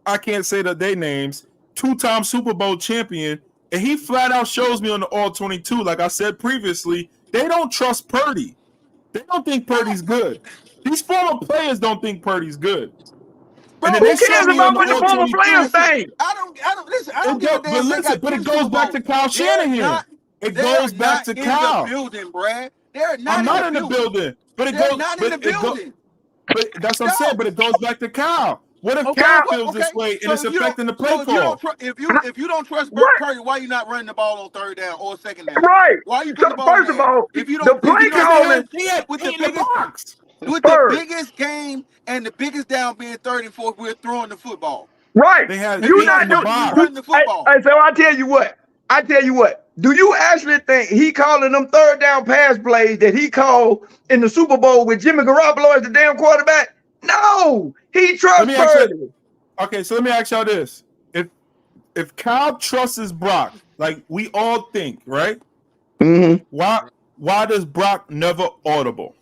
I can't say their names. 2-time Super Bowl champion, and he flat out shows me on the All 22. Like I said previously, they don't trust Purdy. They don't think Purdy's good. These former players don't think Purdy's good. Bro, who cares about what the former players think? I don't listen. I don't give a damn. But listen, but it goes back to Kyle Shanahan. It goes back to Kyle. In the building, Brad. They're not. I'm not in the building, but it goes. Not in the building. But that's what I'm saying. But it goes back to Kyle. What if Kyle feels this way and it's affecting the play call? If you don't trust Purdy, why are you not running the ball on third down or second down? Right. Why are you So first of all, if you don't the play calling with the biggest game and the biggest down being 3rd and 4th, we're throwing the football. Right. You're not running the football. So I tell you what. Do you actually think he calling them third down pass plays that he called in the Super Bowl with Jimmy Garoppolo as the damn quarterback? No, he trusts Purdy. Okay, so let me ask y'all this: if Kyle trusts Brock, like we all think, right? Mm-hmm. Why does Brock never audible?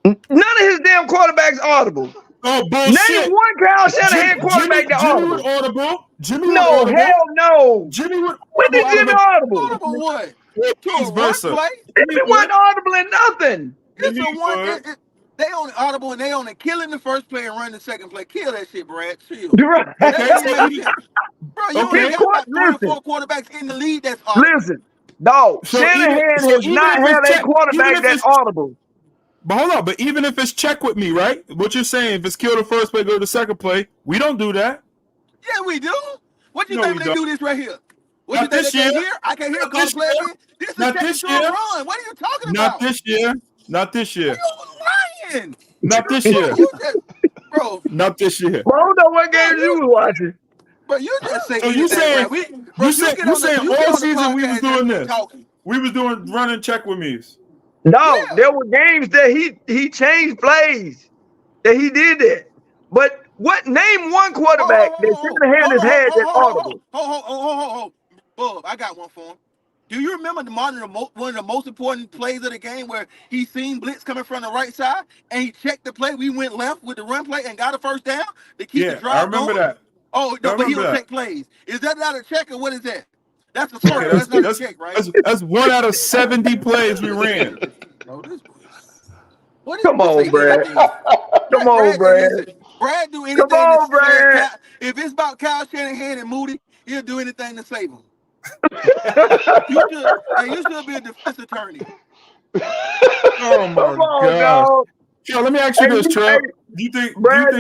None of his damn quarterbacks audible. Oh bullshit! Name one Kyle Shanahan quarterback that audible. Jimmy would no, audible. Hell no. Jimmy would. When did Jimmy audible? Audible what? Vice versa. Jimmy wasn't audible in nothing. It's the one. They on audible and they on it, killing the first play and run the second play. Kill that shit, Brad. Chill. Right. Bro, you only got about 3 or 4 quarterbacks in the league that's audible. Listen, dog. Shanahan has not had a quarterback that's audible. But hold on, but even if it's check with me, right? What you're saying, if it's kill the first play, go to the second play, we don't do that. Yeah, we do. What do you think they do this right here? What Not you this think year. they hear? I can hear a call play again. This is Not this year. Run. What are you talking Not about? this year. Not this year. You're lying. Not this year. Bro. Not this year. Bro, I don't know what games you was watching. But you just say so you saying all season we was doing this. We was doing run and check with me. No, there were games that he changed plays. That he did that. But name one quarterback that Shanahan has had that audible. Bub, I got one for him. Do you remember one of the most important plays of the game where he seen blitz coming from the right side and he checked the play? We went left with the run play and got a first down to keep the drive I remember going? that. Oh, no, but he don't check plays. Is that not a check or what is that? That's a score. That's not a check, right? That's 1 out of 70 plays we ran. Come on, Brad. Come on, Brad. Brad do anything. Come on, Brad. If it's about Kyle Shanahan and Moody, he'll do anything to save him. You should be a defense attorney. Oh my God. Yo, let me ask you this, Trev. Do you think Brock is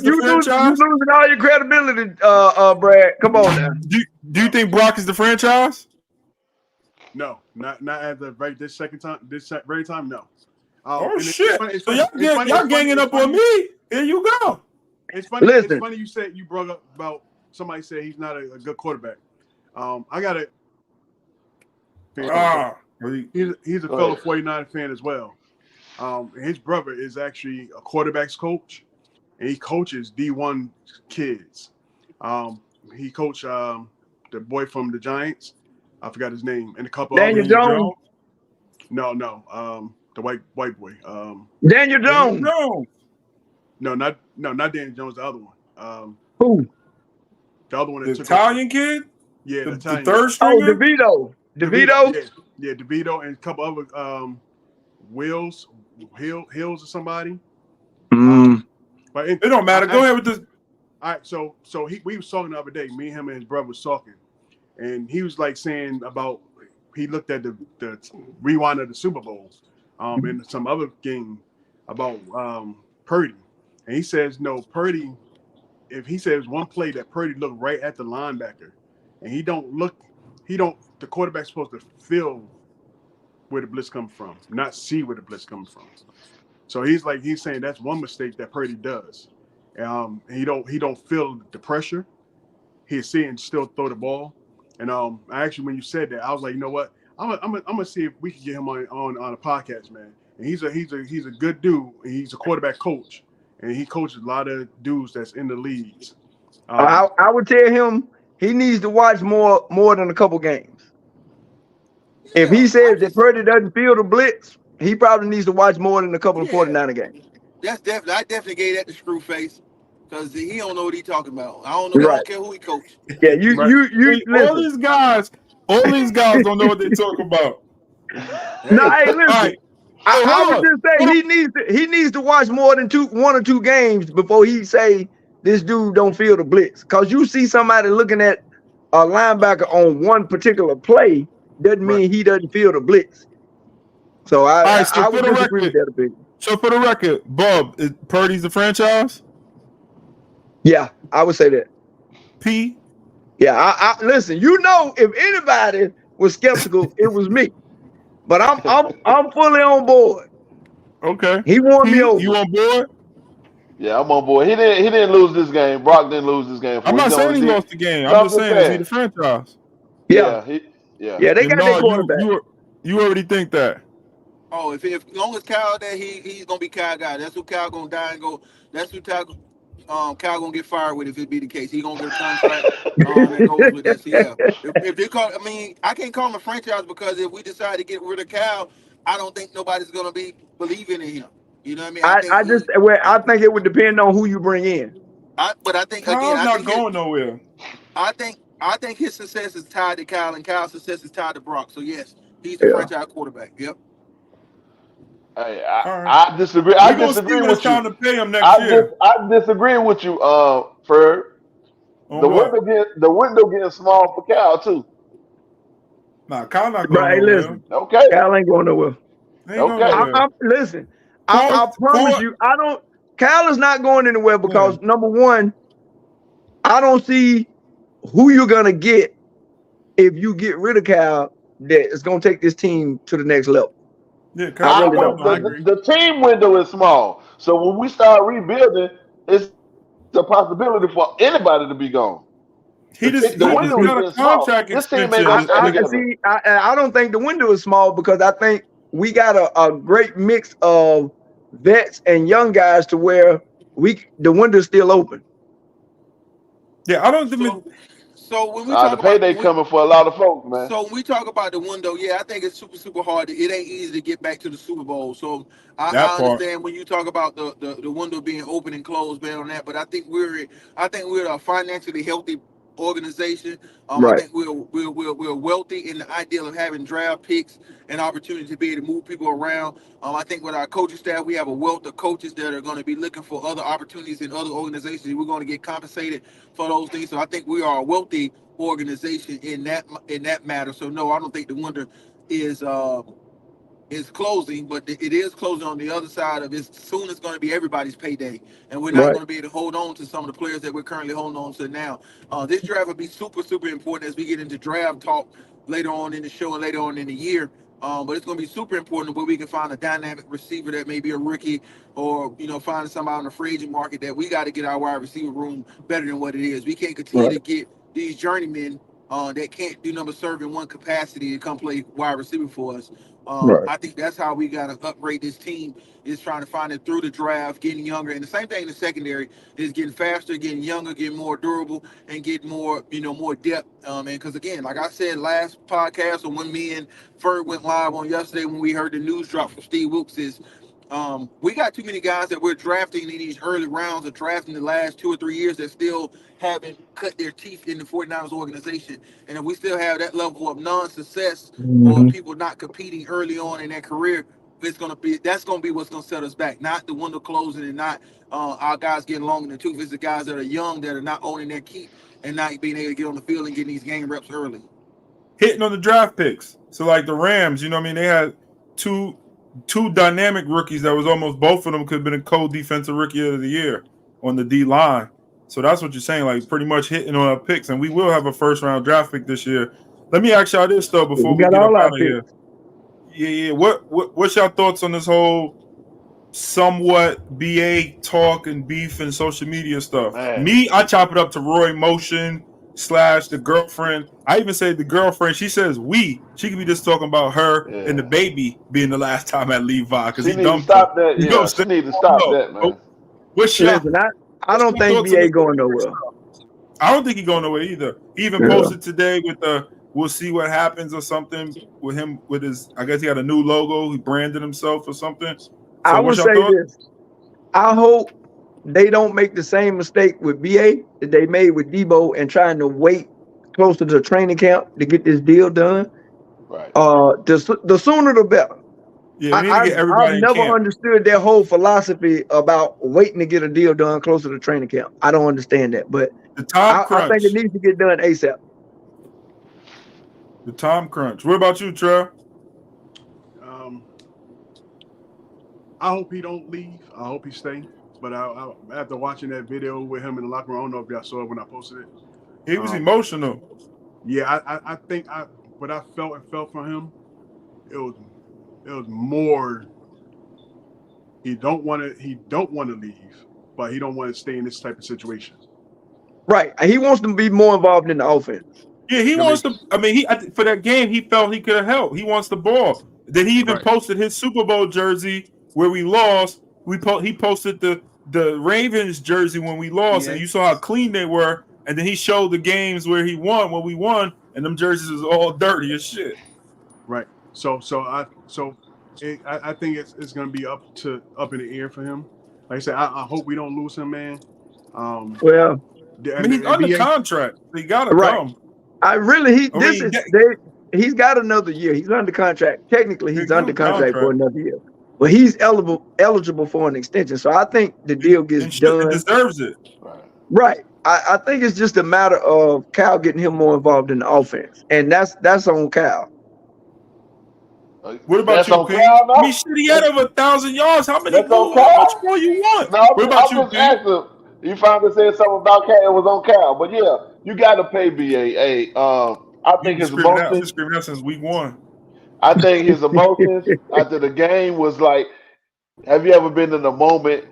the franchise? You're losing all your credibility, Brad. Come on now. Do you think Brock is the franchise? No, not at the this very time. No. Oh shit! So y'all ganging up on me. Here you go. It's funny. Listen. It's funny you said you brought up about somebody said he's not a good quarterback. I got it. He's a fellow 49er fan as well. His brother is actually a quarterback's coach, and he coaches D1 kids. He coached the boy from the Giants. I forgot his name. And a couple of Daniel Jones. No. The white boy. Daniel Jones. No, not Daniel Jones. The other one. Who? The other one. The Italian kid. Yeah, the third stringer. Oh, DeVito. Yeah, DeVito and a couple other Hills or somebody. But it don't matter. Go ahead with this. All right, so we was talking the other day. Me, him, and his brother was talking, and he was like saying about he looked at the rewind of the Super Bowl, and some other game about Purdy, and he says no, Purdy. If he says one play that Purdy looked right at the linebacker, and the quarterback's supposed to feel where the blitz comes from, not see where the blitz comes from. So he's saying that's one mistake that Purdy does. He don't feel the pressure. He's seeing still throw the ball. And actually when you said that, I was like, you know what? I'm gonna see if we can get him on a podcast, man. And he's a good dude. He's a quarterback coach, and he coaches a lot of dudes that's in the leagues. I would tell him he needs to watch more than a couple games. If he Yeah, says that Purdy doesn't feel the blitz, he probably needs to watch more than a couple of 49er games. That's definitely. I definitely gave that to Screwface because he don't know what he talking about. I don't know. I Right. don't care who he coached. Yeah, you See, all listen. these guys don't know what they talk about. No, hey, listen. Right. I would just say he needs to watch more than one or two games before he say this dude don't feel the blitz. Cause you see somebody looking at a linebacker on one particular play doesn't mean he doesn't feel the blitz. So I would disagree with that opinion. So for the record, Bob, is Purdy's the franchise? Yeah, I would say that. P. Yeah, I listen. You know, if anybody was skeptical, it was me. But I'm fully on board. Okay. He won me over. You on board? Yeah, I'm on board. He didn't lose this game. Brock didn't lose this game. I'm not saying he lost the game. I'm just saying, is he the franchise? Yeah, they got their quarterback. You already think that. Oh, if as long as Cal there, he's gonna be Cal guy. That's who Cal gonna die and go. That's who Cal gonna get fired with if it be the case. He gonna get a contract that goes with that. So yeah, if they call, I mean, I can't call him a franchise because if we decide to get rid of Cal, I don't think nobody's gonna be believing in him. You know what I mean? I think it would depend on who you bring in. But I think Kyle's again, not going nowhere. I think his success is tied to Kyle, and Kyle's success is tied to Brock. So yes, he's the franchise quarterback. Yep. Hey, I disagree. I disagree with you. Time to pay him next year. I disagree with you, Ferg. The window getting small for Cal too. Nah, Cal not going nowhere. Listen, okay, Cal ain't going nowhere. Listen, I promise you, Cal is not going anywhere because number one, I don't see who you're gonna get if you get rid of Cal that is gonna take this team to the next level. Yeah, the team window is small. So when we start rebuilding, it's a possibility for anybody to be gone. He just got a contract extension. I don't think the window is small because I think we got a great mix of vets and young guys to where the window's still open. Yeah, I don't think. So when we talk the payday coming for a lot of folks, man. So when we talk about the window, yeah, I think it's super hard. It ain't easy to get back to the Super Bowl. So I understand when you talk about the window being open and closed, man, on that. But I think we're a financially healthy organization. Right. I think we're wealthy in the ideal of having draft picks and opportunity to be able to move people around. I think with our coaching staff, we have a wealth of coaches that are going to be looking for other opportunities in other organizations. We're going to get compensated for those things. So I think we are a wealthy organization in that matter. So no, I don't think the window is closing, but it is closing on the other side of it. Soon it's going to be everybody's payday, and we're not going to be able to hold on to some of the players that we're currently holding on to now. This draft will be super important as we get into draft talk later on in the show and later on in the year. But it's going to be super important where we can find a dynamic receiver that may be a rookie or, find somebody on the free agent market that we got to get our wide receiver room better than what it is. We can't continue to get these journeymen that can't do number serve in one capacity to come play wide receiver for us. I think that's how we got to upgrade this team, is trying to find it through the draft, getting younger. And the same thing in the secondary is getting faster, getting younger, getting more durable, and getting more, more depth. And because, again, like I said last podcast, or when me and Ferg went live on yesterday when we heard the news drop from Steve Wilkes, is we got too many guys that we're drafting in these early rounds of drafting the last 2 or 3 years that still haven't cut their teeth in the 49ers organization. And if we still have that level of non-success or people not competing early on in their career, that's going to be what's going to set us back. Not the window closing and not our guys getting long in the tooth. It's the guys that are young that are not owning their keep and not being able to get on the field and getting these game reps early. Hitting on the draft picks. So like the Rams, they had two dynamic rookies that was almost both of them could have been a co-defensive rookie of the year on the D line. So that's what you're saying, like pretty much hitting on our picks, and we will have a first-round draft pick this year. Let me ask y'all this though before we get up out of here. Yeah. What's your thoughts on this whole somewhat BA talk and beef and social media stuff? Man. I chop it up to Roy Motion / the girlfriend. I even say the girlfriend. She says we. She could be just talking about her and the baby being the last time at Levi because he dumped her. Stop that. Yeah, she need to stop that, man. What's your? I don't think BA going nowhere. I don't think he's going nowhere either. He even posted today with the "we'll see what happens" or something with him with his. I guess he had a new logo. He branded himself or something. So I would what's your say thought? this. I hope they don't make the same mistake with BA that they made with Debo and trying to wait closer to training camp to get this deal done. Right. The sooner the better. Yeah, we need to get I've everybody in never camp. understood their whole philosophy about waiting to get a deal done closer to training camp. I don't understand that, but The time I crunch. think it needs to get done ASAP. The time crunch. What about you, Trev? I hope he don't leave. I hope he stay. But after watching that video with him in the locker room, I don't know if y'all saw it when I posted it. He was emotional. Yeah, I think what I felt from him, it was more. He don't want to leave, but he don't want to stay in this type of situation. Right. He wants to be more involved in the offense. Yeah, he wants to. I mean, for that game, he felt he could have helped. He wants the ball. Then he even posted his Super Bowl jersey where we lost. He posted the Ravens jersey when we lost, and you saw how clean they were. And then he showed the games where he won when we won, and them jerseys was all dirty as shit. Right. So I think it's going to be up in the air for him. Like I said, I hope we don't lose him, man. Well, I mean, he's under contract. So he got to come. He's got another year. He's under contract. Technically, he's under contract for another year. But he's eligible for an extension. So I think the deal gets done. Deserves it. Right. I think it's just a matter of Cal getting him more involved in the offense. And that's on Cal. What about you, P? I mean, shit, he had over 1,000 yards. How many more? How much more you want? No, what about you, P? You finally said something about Cal. It was on Cal. But yeah, you got to pay BA. Hey, I think his emotions. He's screaming out since week 1. I think his emotions after the game was like, have you ever been in a moment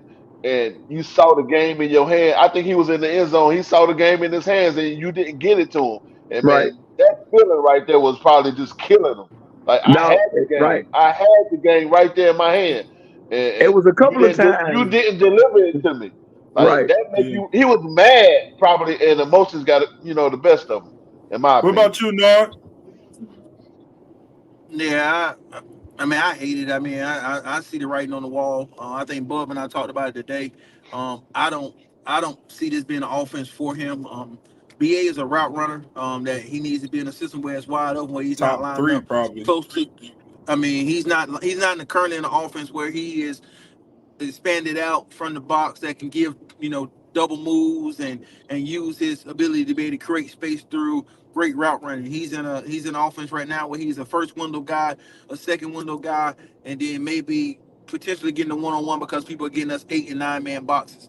and you saw the game in your hand? I think he was in the end zone. He saw the game in his hands and you didn't get it to him. And man, that feeling right there was probably just killing him. Like I had the game. I had the game right there in my hand. And it was a couple of times. You didn't deliver it to me. Like that made you. He was mad probably, and emotions got the best of him. In my opinion. What about you, Nard? Yeah, I mean, I hate it. I mean, I see the writing on the wall. I think Bub and I talked about it today. I don't see this being an offense for him. BA is a route runner. That he needs to be in a system where it's wide open, where he's top not lined 3 up probably. close to. I mean, he's not currently in an offense where he is expanded out from the box that can give double moves and use his ability to be able to create space through great route running. He's in an offense right now where he's a first window guy, a second window guy, and then maybe potentially getting a one-on-one because people are getting us 8 and 9 man boxes.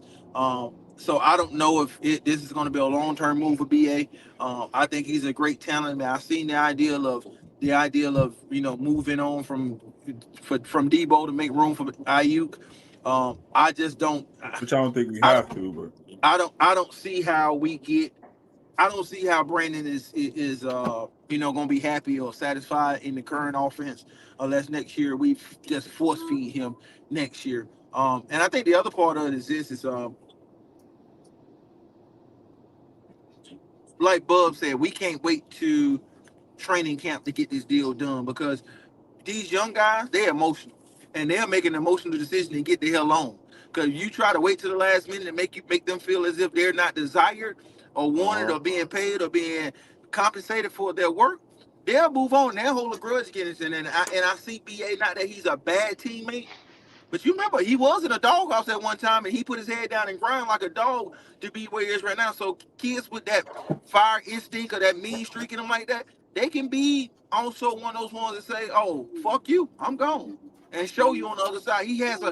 So I don't know if this is going to be a long-term move for BA. I think he's a great talent. Man, I've seen the ideal of moving on from Debo to make room for Ayuk. I just don't. Which I don't think we have to, but I don't see how we get. I don't see how Brandon is going to be happy or satisfied in the current offense unless next year we just force feed him next year. And I think the other part of it is like Bub said, we can't wait to training camp to get this deal done because these young guys, they're emotional and they're making an emotional decision and get the hell on. Because you try to wait to the last minute and make them feel as if they're not desired or wanted or being paid or being compensated for their work, they'll move on. They'll hold a grudge against it. And I see BA, not that he's a bad teammate, but you remember he was in a doghouse at one time and he put his head down and grind like a dog to be where he is right now. So kids with that fire instinct or that mean streak in them like that, they can be also one of those ones that say, "Oh, fuck you, I'm gone," and show you on the other side. He has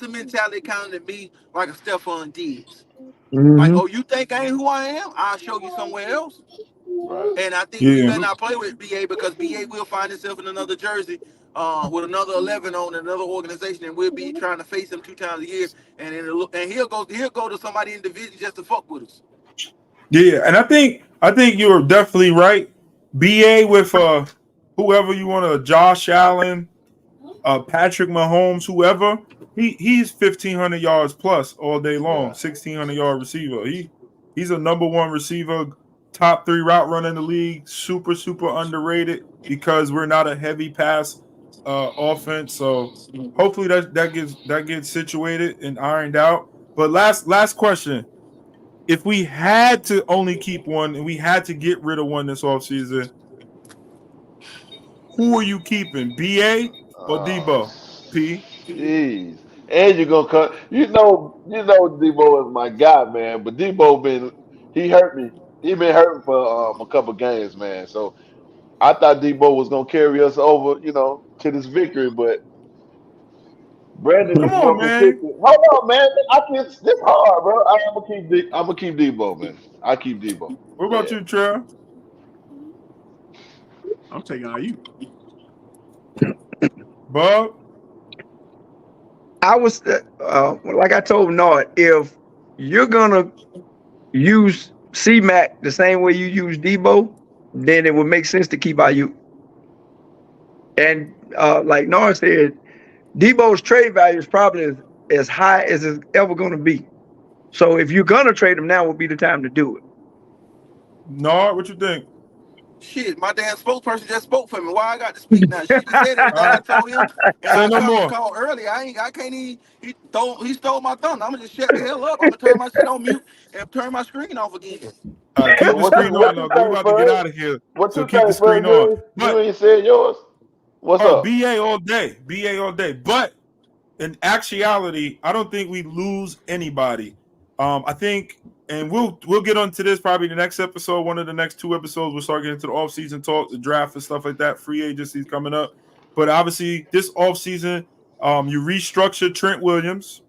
a mentality kind of be like a Stephon Diggs. Mm-hmm. Like, oh, you think I ain't who I am? I'll show you somewhere else. Right. And I think we better not play with BA because BA will find himself in another jersey with another 11 on another organization, and we'll be trying to face him 2 times a year, and he'll go to somebody in division just to fuck with us. Yeah, and I think you're definitely right. BA with whoever you want to, Josh Allen, Patrick Mahomes, whoever, he's 1,500 yards plus all day long, 1,600 yard receiver. He's a number one receiver, top 3 route runner in the league. Super, super underrated because we're not a heavy pass offense. So hopefully that gets situated and ironed out. But last question. If we had to only keep one and we had to get rid of one this offseason, who are you keeping? BA or Debo? P. Jeez. And you're gonna cut. Debo is my guy, man. But he hurt me. He been hurting for a couple games, man. So I thought Debo was gonna carry us over, to this victory. But Brandon Come is on, more man. consistent. Hold on, man. This hard, bro. I'm gonna keep Debo, man. I keep Debo. What about you, Trev? I'm taking IU. Bob? I was like I told Nard, if you're gonna use C-Mac the same way you use Debo, then it would make sense to keep IU. And like Nard said, Debo's trade value is probably as high as it's ever going to be. So if you're going to trade him, now would be the time to do it. Nard, what you think? Shit, my damn spokesperson just spoke for me. Why I got to speak now? She just said everything I told him. And Say I no come more. and call early. I can't even. He stole my thunder. I'm gonna just shut the hell up. I'm gonna turn my shit on mute and turn my screen off again. Keep So the screen on, though. We about to get out of here. So keep the screen on. You ain't said yours. What's up? BA all day. BA all day. But in actuality, I don't think we lose anybody. I think, and we'll get onto this probably the next episode, one of the next 2 episodes. We'll start getting into the offseason talk, the draft and stuff like that. Free agencies coming up. But obviously, this offseason, you restructure Trent Williams.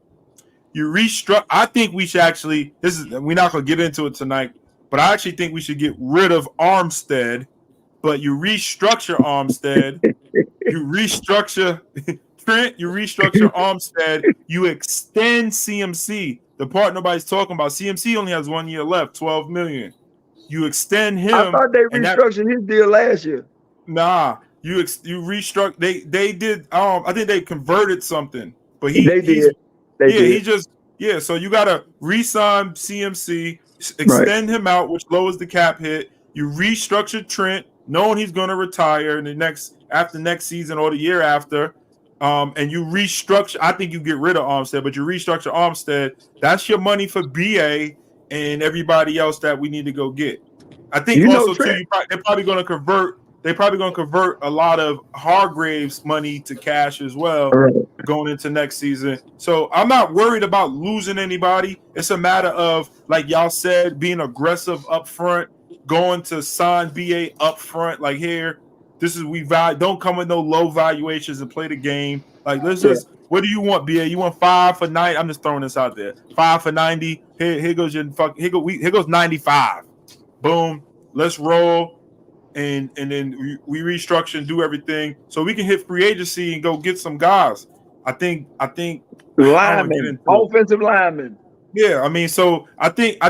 I think we should actually, we're not going to get into it tonight, but I actually think we should get rid of Armstead. But you restructure Armstead. You restructure Trent, you restructure Armstead, you extend CMC. The part nobody's talking about. CMC only has 1 year left, $12 million. You extend him. I thought they restructured his deal last year. Nah, you restructure. They did. I think they converted something, but They did. So you gotta re-sign CMC, extend him out, which lowers the cap hit. You restructure Trent, knowing he's going to retire in after next season or the year after. And you restructure. I think you get rid of Armstead, but you restructure Armstead. That's your money for BA and everybody else that we need to go get. I think also too, they're probably going to convert. They're probably going to convert a lot of Hargrave's money to cash as well going into next season. So I'm not worried about losing anybody. It's a matter of, like y'all said, being aggressive up front, going to sign BA up front. Like, here, don't come with no low valuations and play the game. Like, let's just, what do you want, BA? You want 5 for 90? I'm just throwing this out there. 5 for 90. Here goes 95. Boom. Let's roll. And then we restructure and do everything so we can hit free agency and go get some guys. I think linemen, offensive linemen. Yeah, I mean, so I think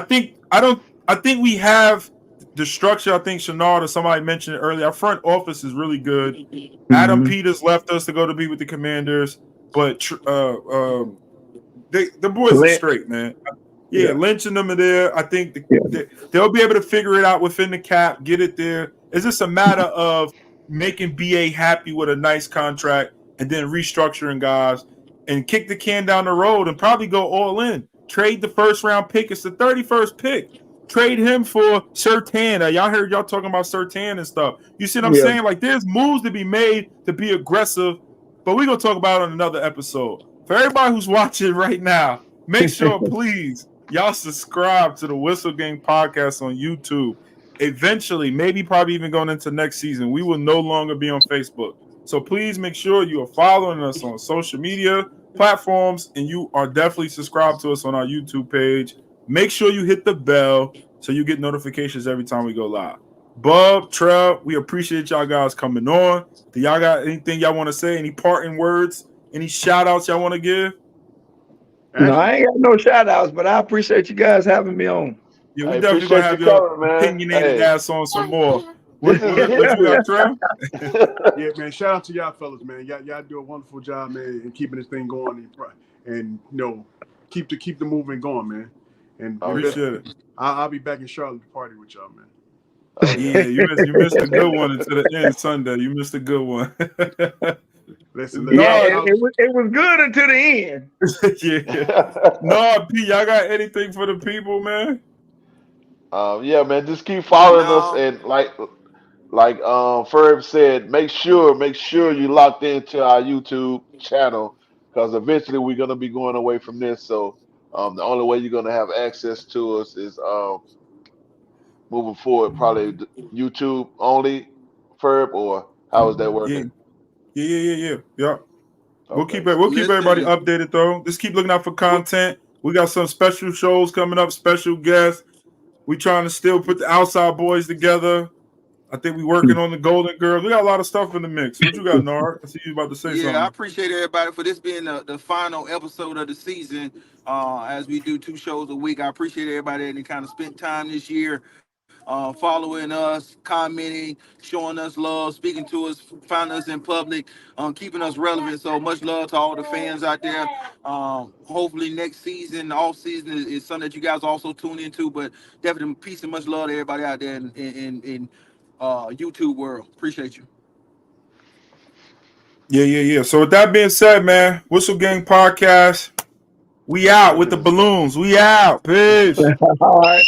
we have the structure. I think Shenard or somebody mentioned it earlier. Our front office is really good. Mm-hmm. Adam Peters left us to go to be with the Commanders, but the boys are straight, man. Yeah, Lynch and them are there. I think they'll be able to figure it out within the cap, get it there. It's just a matter of making BA happy with a nice contract and then restructuring guys and kick the can down the road and probably go all in. Trade the first round pick. It's the 31st pick. Trade him for Surtain. Y'all heard y'all talking about Surtain and stuff. You see what I'm saying? Like, there's moves to be made to be aggressive, but we're going to talk about it on another episode. For everybody who's watching right now, make sure, please, y'all subscribe to the Whistle Gang Podcast on YouTube. Eventually, probably even going into next season, we will no longer be on Facebook. So please make sure you are following us on social media platforms, and you are definitely subscribed to us on our YouTube page. Make sure you hit the bell so you get notifications every time we go live. Bob, Trev, we appreciate y'all guys coming on. Do y'all got anything y'all want to say? Any parting words? Any shout outs y'all want to give? No, I ain't got no shout outs, but I appreciate you guys having me on. Yeah, we definitely gonna have your opinionated ass on some more. What you got, Trev? Yeah, man. Shout out to y'all fellas, man. Y'all do a wonderful job, man, in keeping this thing going and keep the movement going, man. And Oh, Appreciate it. I'll be back in Charlotte to party with y'all, man. Oh, Yeah, you missed a good one until the end Sunday. You missed a good one. Listen, No, it was good until the end. yeah. No, P, y'all got anything for the people, man? Yeah, man, just keep following us, No. and like Ferb said, make sure you locked into our YouTube channel, because eventually we're gonna be going away from this. So the only way you're gonna have access to us is moving forward, probably YouTube only, Ferb, or how is that Yeah. working? Yeah. We'll keep Okay. everybody Listen. updated though. Just keep looking out for content. We got some special shows coming up, special guests. We trying to still put the outside boys together. I think we working on the Golden Girls. We got a lot of stuff in the mix. What you got, Nard? I see you about to say Yeah, I something. appreciate everybody for this being the final episode of the season. As we do 2 shows a week, I appreciate everybody that kind of spent time this year following us, commenting, showing us love, speaking to us, finding us in public, keeping us relevant. So much love to all the fans out there. Hopefully next season, off season is something that you guys also tune into. But definitely peace and much love to everybody out there in YouTube world. Appreciate you. Yeah. So with that being said, man, Whistle Gang Podcast. We out with the balloons. We out. Peace. All right.